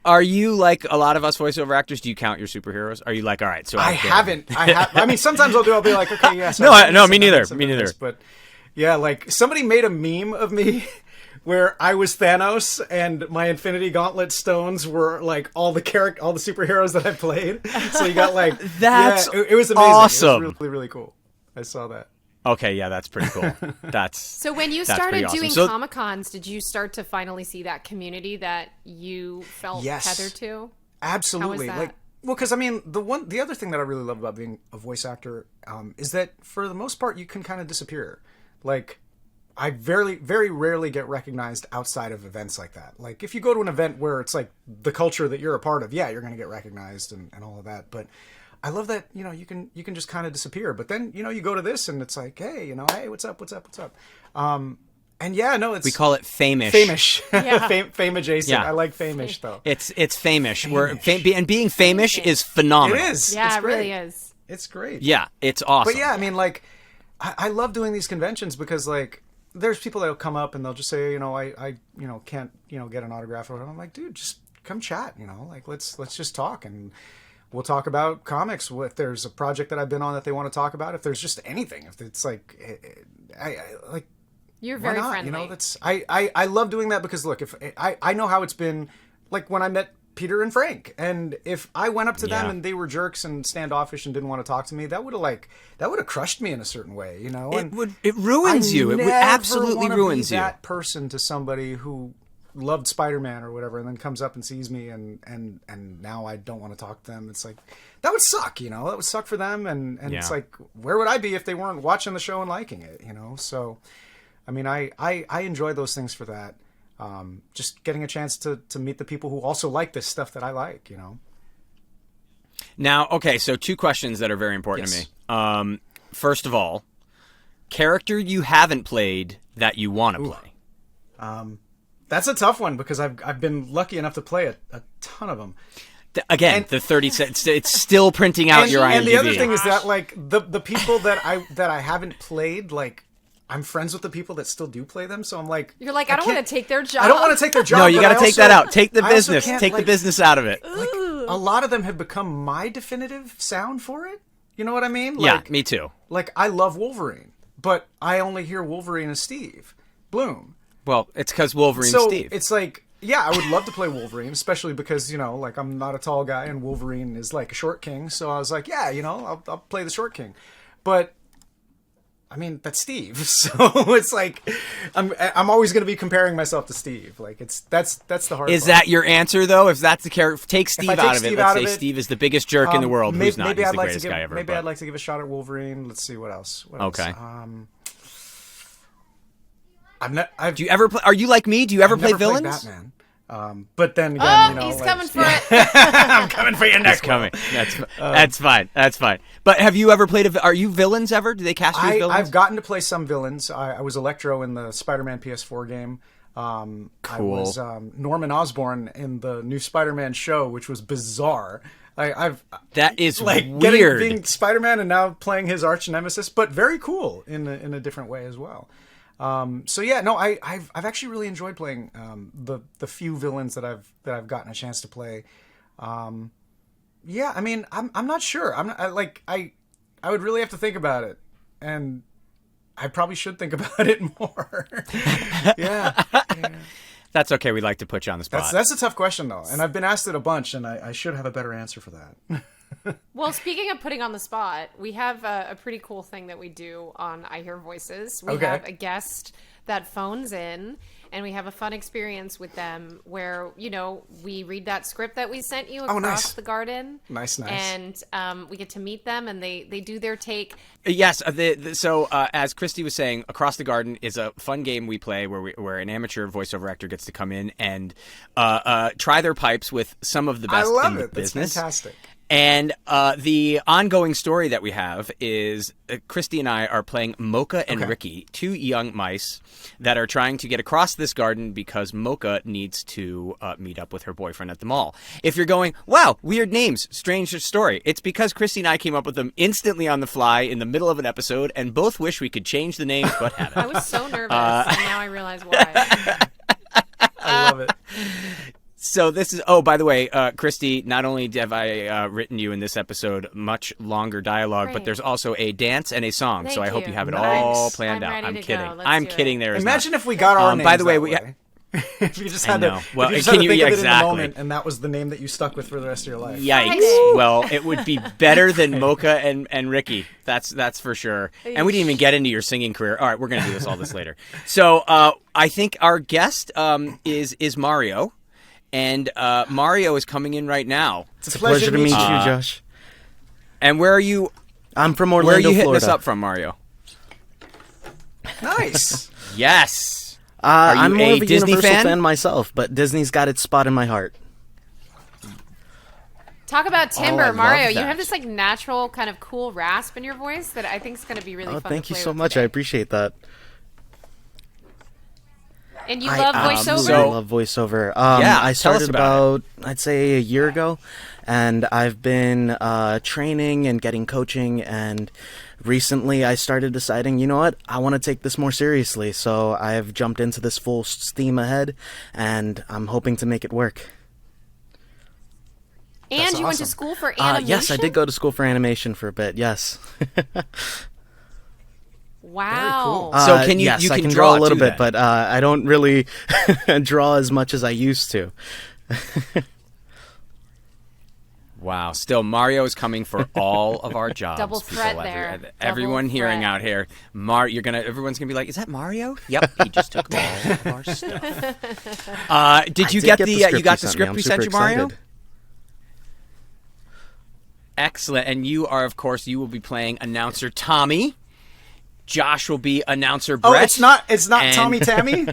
Are you like a lot of us voiceover actors? Do you count your superheroes? Are you like, all right? So I haven't. I mean, sometimes I'll be like, okay, yeah. So no, me neither. Me neither. But yeah, like somebody made a meme of me. Where I was Thanos and my Infinity Gauntlet stones were like all the superheroes that I played. So you got like it was amazing. Awesome. It was really, really cool. I saw that. Okay, yeah, that's pretty cool. So when you started doing Comic-Cons, did you start to finally see that community that you felt tethered to? Absolutely. How was that? Because I mean, the other thing that I really love about being a voice actor is that for the most part you can kind of disappear. Like, I very, very rarely get recognized outside of events like that. Like, if you go to an event where it's like the culture that you're a part of, you're going to get recognized and all of that. But I love that, you can just kind of disappear. But then, you go to this and it's like, hey, hey, what's up? And it's... We call it famish. Famish. Yeah. Fame adjacent. Yeah. I like famish, though. It's famish. And being famish is phenomenal. It is. Yeah, it really is. It's great. Yeah, it's awesome. But yeah, I mean, like, I love doing these conventions because, like, there's people that'll come up and they'll just say, I can't, get an autograph or whatever. I'm like, dude, just come chat, like, let's just talk and we'll talk about comics. If there's a project that I've been on that they want to talk about, if there's just anything, if it's like, I like, you're very friendly. I love doing that because look, if I know how it's been, like when I met Peter and Frank, and if I went up to them and they were jerks and standoffish and didn't want to talk to me, that would have crushed me in a certain way, And it ruins you. It would absolutely ruins you. That person to somebody who loved Spider-Man or whatever, and then comes up and sees me, and now I don't want to talk to them. It's like that would suck, That would suck for them, and it's like, where would I be if they weren't watching the show and liking it, So, I mean, I enjoy those things for that. Just getting a chance to meet the people who also like this stuff that I like, Now, okay, so two questions that are very important to me. First of all, character you haven't played that you want to play. That's a tough one because I've been lucky enough to play a ton of them. Again, the 30 cents, it's still printing out your IMDb. And the other thing is that, like, the people that I haven't played, like, I'm friends with the people that still do play them, so I'm like... You're like, I don't want to take their job. I don't want to take their job. No, you got to take that out. Take the business. Take the business out of it. Like, a lot of them have become my definitive sound for it. You know what I mean? Like, yeah, me too. Like, I love Wolverine, but I only hear Wolverine as Steve Bloom. Well, it's because Wolverine's Steve. So, it's like... Yeah, I would love to play Wolverine, especially because, like, I'm not a tall guy and Wolverine is like a short king, so I was like, yeah, I'll play the short king. But... I mean, that's Steve, so it's like I'm always going to be comparing myself to Steve. Like that's the hard. Is part. that your answer though? If that's the character, take Steve out of it. Let's say Steve is the biggest jerk in the world. Who's not? He's the greatest guy ever. Maybe I'd like to give a shot at Wolverine. Let's see what else. Okay. I'm not. Do you ever? Are you like me? Do you ever play villains? Batman. But then again, he's coming for it. I'm coming for your neck. He's coming. That's fine. That's fine. But have you ever played? Are you villains ever? Do they cast you as villains? I've gotten to play some villains. I was Electro in the Spider-Man PS4 game. Cool. I was Norman Osborn in the new Spider-Man show, which was bizarre. That is like weird. Being Spider-Man and now playing his arch nemesis, but very cool in a different way as well. So yeah, no, I've actually really enjoyed playing the few villains that I've gotten a chance to play. Yeah, I mean, I'm not sure. I would really have to think about it, and I probably should think about it more. Yeah. That's okay. We like to put you on the spot. That's a tough question, though, and I've been asked it a bunch, and I should have a better answer for that. Well, speaking of putting on the spot, we have a pretty cool thing that we do on I Hear Voices. We have a guest that phones in, and we have a fun experience with them where, we read that script that we sent you across the garden. Nice. And we get to meet them, and they do their take. Yes. So as Christy was saying, Across the Garden is a fun game we play where an amateur voiceover actor gets to come in and try their pipes with some of the best in the business. That's fantastic. And the ongoing story that we have is Christy and I are playing Mocha and Ricky, two young mice that are trying to get across this garden because Mocha needs to meet up with her boyfriend at the mall. If you're going, wow, weird names, strange story, it's because Christy and I came up with them instantly on the fly in the middle of an episode and both wish we could change the names but haven't. I was so nervous, and now I realize why. I love it. So this is, by the way, Christy, not only have I written you in this episode much longer dialogue, but there's also a dance and a song. Thank so I hope you. you have it Nice. all planned out. I'm kidding. I'm kidding. There is Imagine not. if we got our names by the way, if you just had I know. to, Well, if you just had to think of it in the exactly. moment, and that was the name that you stuck with for the rest of your life. Yikes. Well, it would be better than Mocha and Ricky. That's for sure. And we didn't even get into your singing career. All right, we're going to do all this later. So I think our guest is Mario. And Mario is coming in right now. It's a pleasure to meet you, Josh. And where are you? I'm from Orlando, Where are you hitting Florida. us up from, Mario? Nice. Yes. I'm more a of a Disney Universal fan? myself, but Disney's got its spot in my heart. Talk about timbre, I love Mario. You that. have this natural kind of cool rasp in your voice that I think is going to be really fun. Thank to you play so with much. today. I appreciate that. And you love I voiceover? love voiceover. I started about, I'd say, a year ago, and I've been training and getting coaching, and recently I started deciding, you know what, I want to take this more seriously, so I've jumped into this full steam ahead, and I'm hoping to make it work. And you went to school for animation? Yes, I did go to school for animation for a bit, yes. Wow. Very cool. So can you? Yes, you can I can draw a little too, bit, but I don't really draw as much as I used to. Wow. Still, Mario is coming for all of our jobs. Double threat there. Everyone Double hearing threat. out here, everyone's gonna be like, "Is that Mario?" Yep, he just took all of our stuff. Did you get the? You got the script we sent you, Mario? Excellent. And you are, of course, you will be playing announcer Tommy. Josh will be announcer Brett. Oh, it's not Tommy Tammy?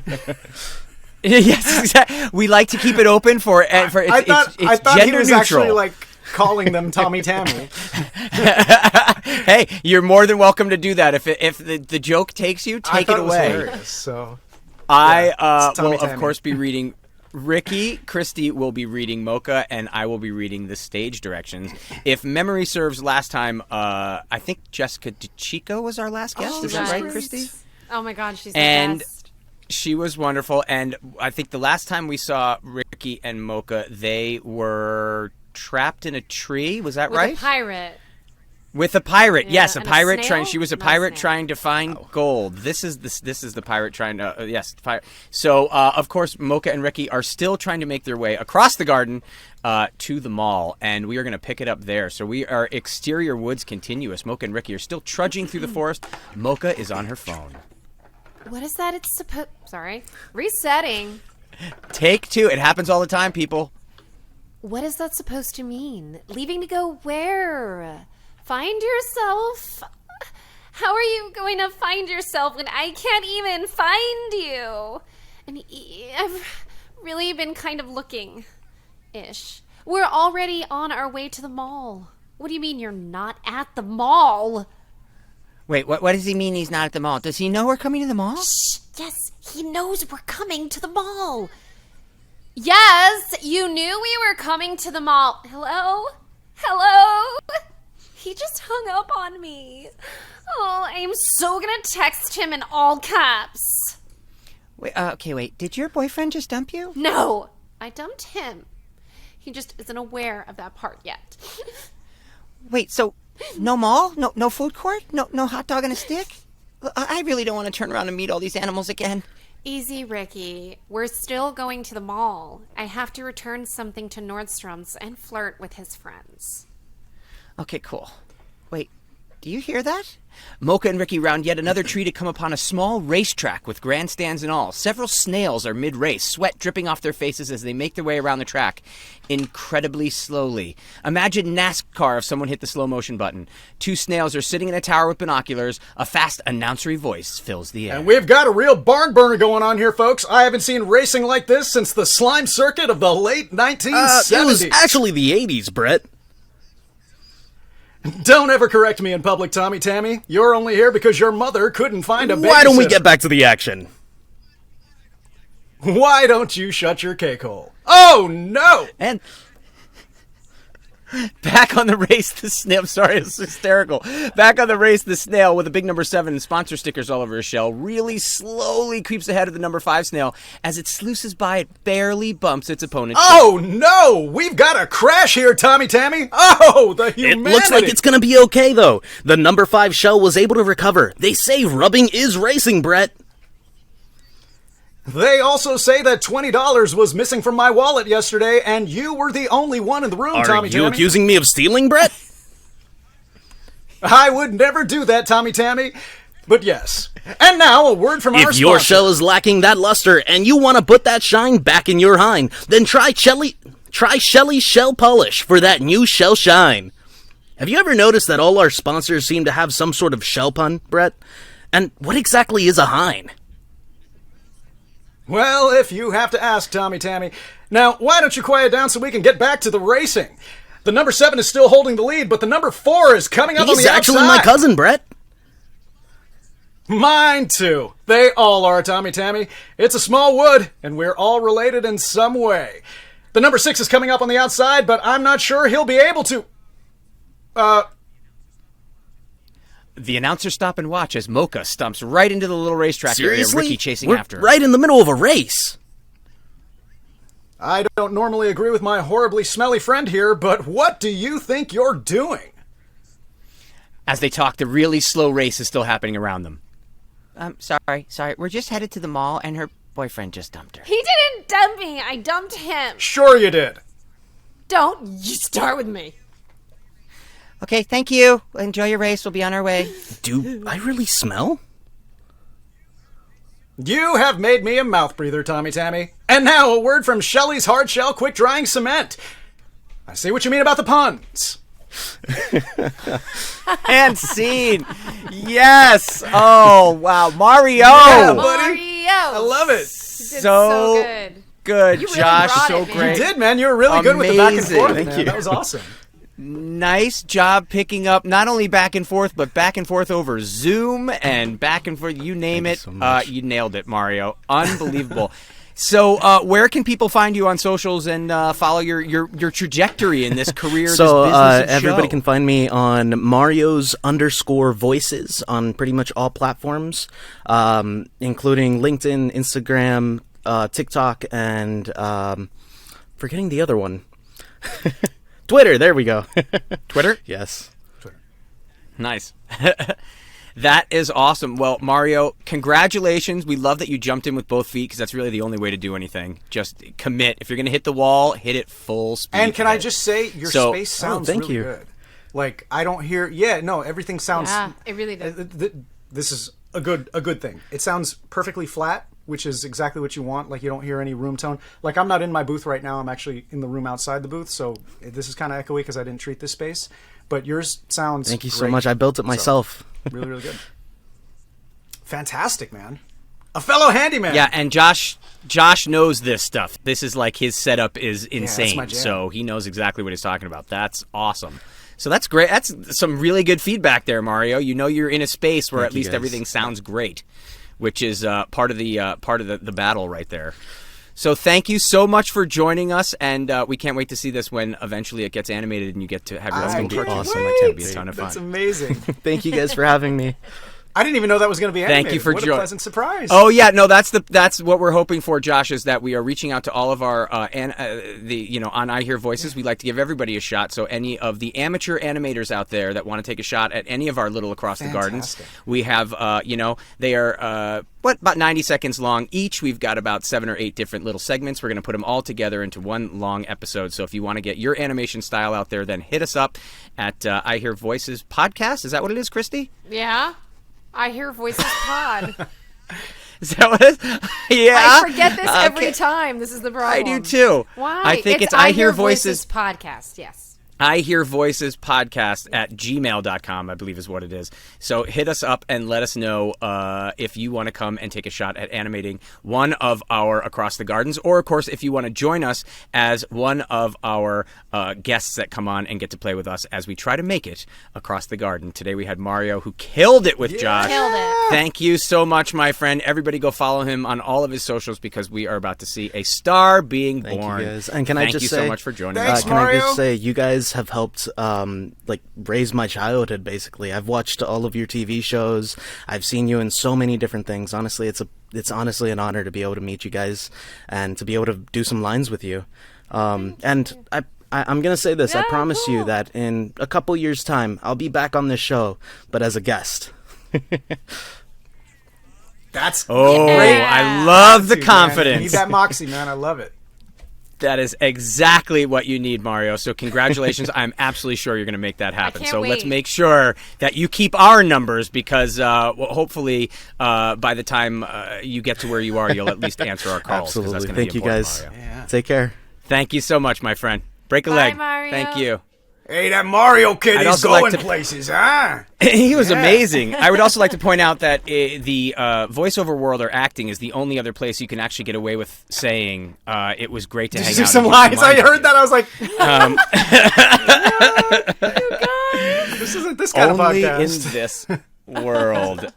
Yes, exactly. We like to keep it open for it's I thought gender he was neutral. actually calling them Tommy Tammy. Hey, you're more than welcome to do that. If the joke takes you, take it away. Hilarious, so I Tommy will, of Tammy. course, be reading Ricky. Christy will be reading Mocha, and I will be reading the stage directions. If memory serves, last time, I think Jessica DeChico was our last guest. Is that right, Christy? Oh my God, she's And the best. she was wonderful. And I think the last time we saw Ricky and Mocha, they were trapped in a tree. Was that With right? a pirate. With a pirate, Yeah, yes, a and a pirate snail? she was a Not a pirate snail. trying to find gold. This is the pirate trying to yes, pirate. So of course, Mocha and Ricky are still trying to make their way across the garden to the mall, and we are going to pick it up there. So we are exterior woods continuous. Mocha and Ricky are still trudging through the forest. Mocha is on her phone. What is that? It's supposed. Sorry, resetting. Take two. It happens all the time, people. What is that supposed to mean? Leaving to go where? Find yourself? How are you going to find yourself when I can't even find you? And I've really been kind of looking-ish. We're already on our way to the mall. What do you mean you're not at the mall? Wait, what does he mean he's not at the mall? Does he know we're coming to the mall? Shh! Yes, he knows we're coming to the mall. Yes, you knew we were coming to the mall. Hello? Hello? He just hung up on me. Oh, I'm so gonna text him in all caps. Wait. Did your boyfriend just dump you? No, I dumped him. He just isn't aware of that part yet. Wait, so no mall? No food court? No hot dog and a stick? I really don't want to turn around and meet all these animals again. Easy, Ricky. We're still going to the mall. I have to return something to Nordstrom's and flirt with his friends. Okay, cool. Wait, do you hear that? Mocha and Ricky round yet another tree to come upon a small racetrack with grandstands and all. Several snails are mid-race, sweat dripping off their faces as they make their way around the track, incredibly slowly. Imagine NASCAR if someone hit the slow motion button. Two snails are sitting in a tower with binoculars. A fast announcery voice fills the air. And we've got a real barn burner going on here, folks. I haven't seen racing like this since the slime circuit of the late 1970s. It was actually the 80s, Brett. Don't ever correct me in public, Tommy Tammy. You're only here because your mother couldn't find a babysitter. Why don't we get back to the action? Why don't you shut your cake hole? Oh, no! And back on the race, the snail. I'm sorry, it's hysterical. Back on the race, the snail with a big number 7 and sponsor stickers all over his shell really slowly creeps ahead of the number 5 snail. As it sluices by, it barely bumps its opponent. Oh, no! We've got a crash here, Tommy Tammy! Oh, the humanity! It looks like it's gonna be okay, though. The number 5 shell was able to recover. They say rubbing is racing, Brett. They also say that $20 was missing from my wallet yesterday, and you were the only one in the room, Tommy Tammy. Are you accusing me of stealing, Brett? I would never do that, Tommy Tammy. But yes. And now, a word from our sponsor. If your shell is lacking that luster, and you want to put that shine back in your hind, then try Shelly's Shell Polish for that new shell shine. Have you ever noticed that all our sponsors seem to have some sort of shell pun, Brett? And what exactly is a hind? Well, if you have to ask, Tommy Tammy. Now, why don't you quiet down so we can get back to the racing? The number 7 is still holding the lead, but the number 4 is coming up on the outside. He's actually my cousin, Brett. Mine too. They all are, Tommy Tammy. It's a small wood, and we're all related in some way. The number 6 is coming up on the outside, but I'm not sure he'll be able to... The announcers stop and watch as Mocha stumps right into the little racetrack Seriously? area, Ricky chasing We're after her. Right in the middle of a race. I don't normally agree with my horribly smelly friend here, but what do you think you're doing? As they talk, the really slow race is still happening around them. Sorry. We're just headed to the mall, and her boyfriend just dumped her. He didn't dump me. I dumped him. Sure you did. Don't you start with me. Okay, thank you. Enjoy your race. We'll be on our way. Do I really smell? You have made me a mouth breather, Tommy Tammy. And now a word from Shelley's Hard Shell Quick Drying Cement. I see what you mean about the puns. And scene. Yes. Oh, wow. Mario. Yeah, buddy. Mario. I love it. You did so good. Good, You really Josh. brought So it, man. great. You did, man. You were really good with the back and Amazing. forth. Thank Man. you. That was awesome. Nice job picking up not only back and forth, but back and forth over Zoom and back and forth. You name Thank it. you so much. You nailed it, Mario. Unbelievable. So, where can people find you on socials and follow your trajectory in this career? So this business and everybody show? can find me on Mario's_voices on pretty much all platforms, including LinkedIn, Instagram, TikTok, and forgetting the other one. Twitter, there we go. Twitter. Yes. Nice. That is awesome. Well, Mario, congratulations. We love that you jumped in with both feet because that's really the only way to do anything. Just commit. If you're going to hit the wall, hit it full speed. And can I just say, your space sounds thank really you. good. Like, I don't hear... Yeah, no, everything sounds... Yeah, it really does. This is a good thing. It sounds perfectly flat, which is exactly what you want. Like, you don't hear any room tone. Like, I'm not in my booth right now. I'm actually in the room outside the booth, so this is kind of echoey because I didn't treat this space. But yours sounds Thank you so great. much. I built it myself. Really, really good. Fantastic, man. A fellow handyman. Yeah, and Josh knows this stuff. This is like his setup is insane. my jam. So he knows exactly what he's talking about. That's awesome. So that's great. That's some really good feedback there, Mario. You know you're in a space where at least everything sounds great, which is part of the battle right there. So thank you so much for joining us, and we can't wait to see this when eventually it gets animated and you get to have your own cartoon. Awesome. It's going to be a ton of fun. That's amazing. Thank you guys for having me. I didn't even know that was going to be animated. Thank you for joining. What a pleasant surprise. Oh yeah, no, that's what we're hoping for, Josh, is that we are reaching out to all of our on I Hear Voices. We like to give everybody a shot. So any of the amateur animators out there that want to take a shot at any of our little Across the Gardens, we have they are about 90 seconds long each. We've got about 7 or 8 different little segments. We're going to put them all together into one long episode. So if you want to get your animation style out there, then hit us up at I Hear Voices Podcast. Is that what it is, Christy? Yeah. I Hear Voices Pod. Is that what it is? Yeah. I forget this every time. This is the problem. I do too. Why? I think it's I Hear Voices Podcast, yes. I Hear Voices Podcast at gmail.com, I believe is what it is. So hit us up and let us know if you want to come and take a shot at animating one of our Across the Gardens, or, of course, if you want to join us as one of our guests that come on and get to play with us as we try to make it across the garden. Today we had Mario, who killed it with Josh. Killed it. Thank you so much, my friend. Everybody go follow him on all of his socials because we are about to see a star being born. Thank you guys. And can Thank I just you say, so much for joining Thanks, us. Can I just say, you guys have helped raise my childhood. Basically, I've watched all of your TV shows. I've seen you in so many different things. Honestly, it's honestly an honor to be able to meet you guys and to be able to do some lines with you. And I'm gonna say this. I promise you that in a couple years' time, I'll be back on this show, but as a guest. That's great. Yeah. I love the Man. confidence. You need that moxie, man. I love it. That is exactly what you need, Mario. So congratulations. I'm absolutely sure you're going to make that happen. can't So let's wait. make sure that you keep our numbers because hopefully by the time you get to where you are, you'll at least answer our calls. 'Cause Absolutely. That's gonna Thank be you important, guys. Mario. Yeah. Take care. Thank you so much, my friend. Break a Bye, leg. Mario. Thank you. Hey, that Mario kid I'd is also going like to- places, huh? He was amazing. I would also like to point out that the voiceover world or acting is the only other place you can actually get away with saying it was great to hang Did you out. do some and lines? I with heard you." that. I was like, this isn't this kind Only of podcast. in this world.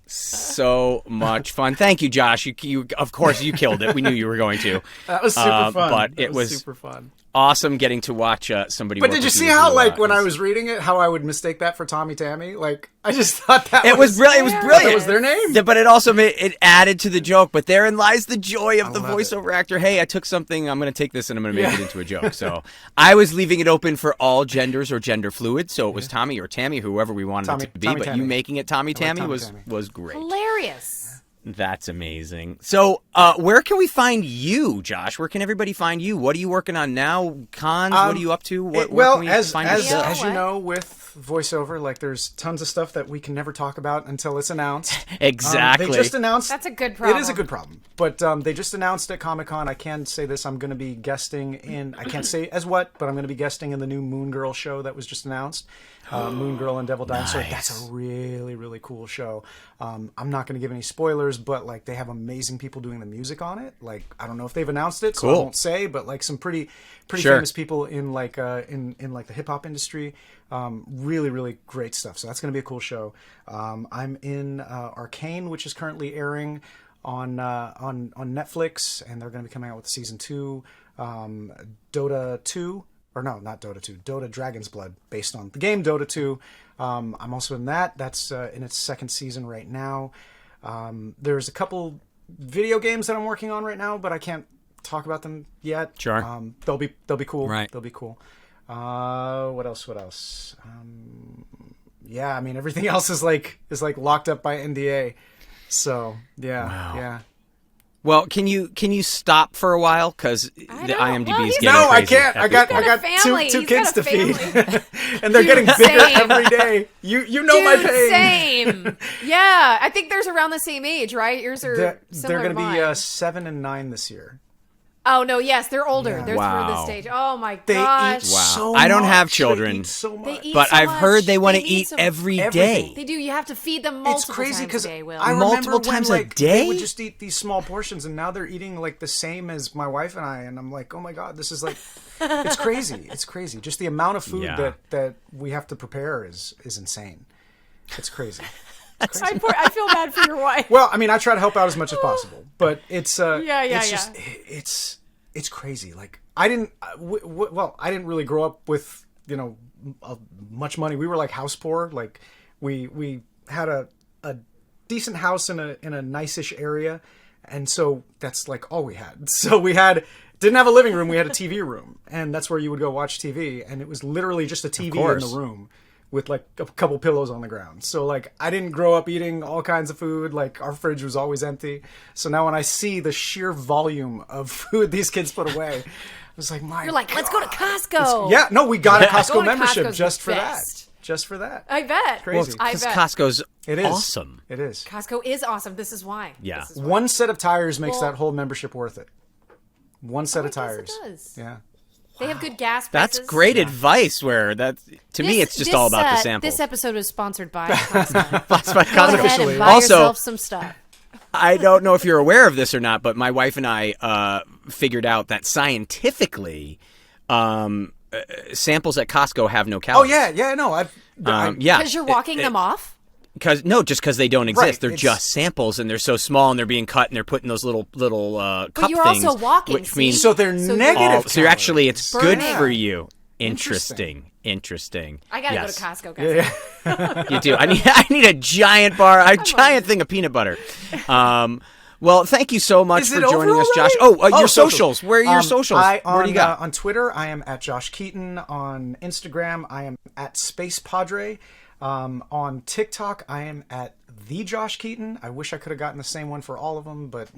So much fun. Thank you, Josh. You of course you killed it. We knew you were going to. That was super fun. But That it was super fun. awesome getting to watch somebody. But work did you with see who, how, like, when is- I was reading it, how I would mistake that for Tommy Tammy? Like, I just thought that It was brilliant. It was Yeah. brilliant. That was their name. Yeah, but it also it added to the joke. But therein lies the joy of the love voiceover actor. Hey, I took something. I'm going to take this and I'm going to make it into a joke. So I was leaving it open for all genders or gender fluid. So it was Tommy or Tammy, whoever we wanted it to be. Tommy but Tammy. you making it Tommy Tammy Tommy was Tammy. was great. Hilarious. That's amazing. So, where can we find you, Josh? Where can everybody find you? What are you working on now? Cons? What are you up to? Where well, can we as find your stuff? as you What? know, with voiceover, like, there's tons of stuff that we can never talk about until it's announced. Exactly. They just announced. That's a good problem. It is a good problem. But they just announced at Comic-Con, I can say this, I'm going to be guesting in, I can't say as what, but I'm going to be guesting in the new Moon Girl show that was just announced. Moon Girl and Devil Dinosaur. That's a really, really cool show. I'm not going to give any spoilers, but, like, they have amazing people doing the music on it. Like, I don't know if they've announced it, so I Cool. won't say, but, like, some pretty Sure. famous people in, like, in like the hip hop industry. Really, really great stuff. So that's going to be a cool show. I'm in Arcane, which is currently airing on Netflix, and they're going to be coming out with season 2. Dota 2, or no, not Dota 2, Dota Dragon's Blood, based on the game Dota 2. I'm also in that. That's in its second season right now. There's a couple video games that I'm working on right now, but I can't talk about them yet. Sure. They'll be cool. Right. They'll be cool. What else? Yeah, I mean, everything else is like locked up by NDA. So yeah. Well, can you stop for a while because the I know. IMDb Well, is he's- getting No, I crazy can't. at I this got point. family. two He's kids got to a feed, and they're getting bigger Same. every day. You know my Dude, pain. same. Yeah, I think there's around the same age, right? Yours are They're similar going to to mine. be 7 and 9 this year. Oh no! Yes, they're older. Yeah. They're through the stage. Oh my They gosh! eat so I don't much. have children. They eat so much. They eat But so I've heard much. they want to They eat so- every everything. day. They do. You have to feed them multiple It's crazy times because a day, Will. I remember Multiple when, times a like, day? they would just eat these small portions, and now they're eating like the same as my wife and I, and I'm like, oh my god, this is like, it's crazy. It's crazy. Just the amount of food that we have to prepare is insane. It's crazy. It's crazy. I feel bad for your wife. Well, I mean, I try to help out as much as possible, but it's Yeah. just it's crazy. Like I didn't I didn't really grow up with much money. We were like house poor. Like we had a decent house in a nice-ish area, and so that's like all we had. So we didn't have a living room. We had a TV room, and that's where you would go watch TV. And it was literally just a TV in the room with like a couple pillows on the ground. So like I didn't grow up eating all kinds of food. Like our fridge was always empty. So now when I see the sheer volume of food these kids put away, I was like, my You're like, God. let's go to Costco. Yeah, no, we got a Costco Going to membership Costco's just the for best. that. Just for that. I bet. Crazy. I Because bet. Costco's It is awesome. It is. Costco is awesome. This is why. Yeah. This is why. One set of tires makes Well- that whole membership worth it. One set of I guess tires. it does. Yeah. They have good gas prices. That's great advice. Where to me, it's just all about the samples. This episode was sponsored by Costco. That's by Go ahead Costco. and buy Also, yourself some stuff. I don't know if you're aware of this or not, but my wife and I figured out that scientifically, samples at Costco have no Oh calories. yeah, no. yeah. Because you're walking them off? Just because they don't exist. Right, They're it's- just samples, and they're so small, and they're being cut, and they're put in those little cup But you're things. also walking, which see? means So they're So you're- negative. so you're actually it's good Burning. for you. Interesting. I gotta Yes. go to Costco, guys. Yeah. You do. I need a giant giant thing of peanut butter. Well, thank you so much Is for it over joining us, Josh. already? Oh, your socials. Where are your socials? Where do you got? On Twitter, I am at Josh Keaton. On Instagram, I am at Space Padre. On TikTok, I am at the Josh Keaton. I wish I could have gotten the same one for all of them, but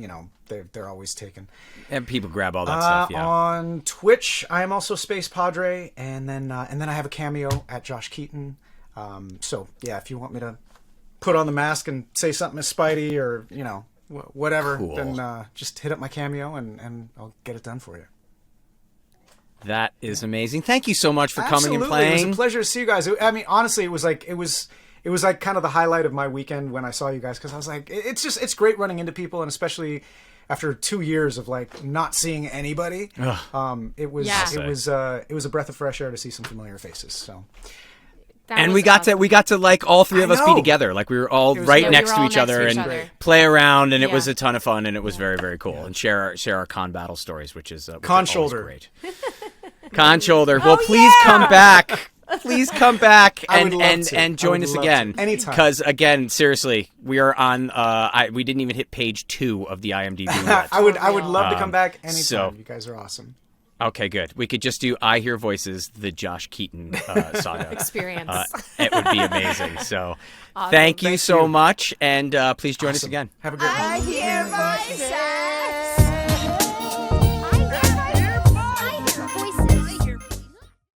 they're always taken. And people grab all that stuff. Yeah. On Twitch, I am also Space Padre, and then I have a cameo at Josh Keaton. So yeah, if you want me to put on the mask and say something as Spidey or whatever, Cool. then just hit up my cameo and I'll get it done for you. That is amazing. Thank you so much for coming Absolutely. and playing. It was a pleasure to see you guys. I mean, honestly, it was like kind of the highlight of my weekend when I saw you guys, because I was like, it's great running into people, and especially after 2 years of like not seeing anybody. It was a breath of fresh air to see some familiar faces. So. And we got to like all three of us be together. Like we were all right Yeah, next we were to all each next other to each and other. play around, and it Yeah. was a ton of fun, and it was very, very cool. And share our con battle stories, which is Con always shoulder. great. Con shoulder. Well, please come back. Please come back I would and love to. and join I would us love again. to. Anytime. Because again, seriously, we are on. We didn't even hit page 2 of the IMDb yet. I would love to come back anytime. so- You guys are awesome. Okay, good. We could just do I Hear Voices, the Josh Keaton saga. Experience. It would be amazing. So, thank you so much, and please join us again. Have a great one. I hear voices.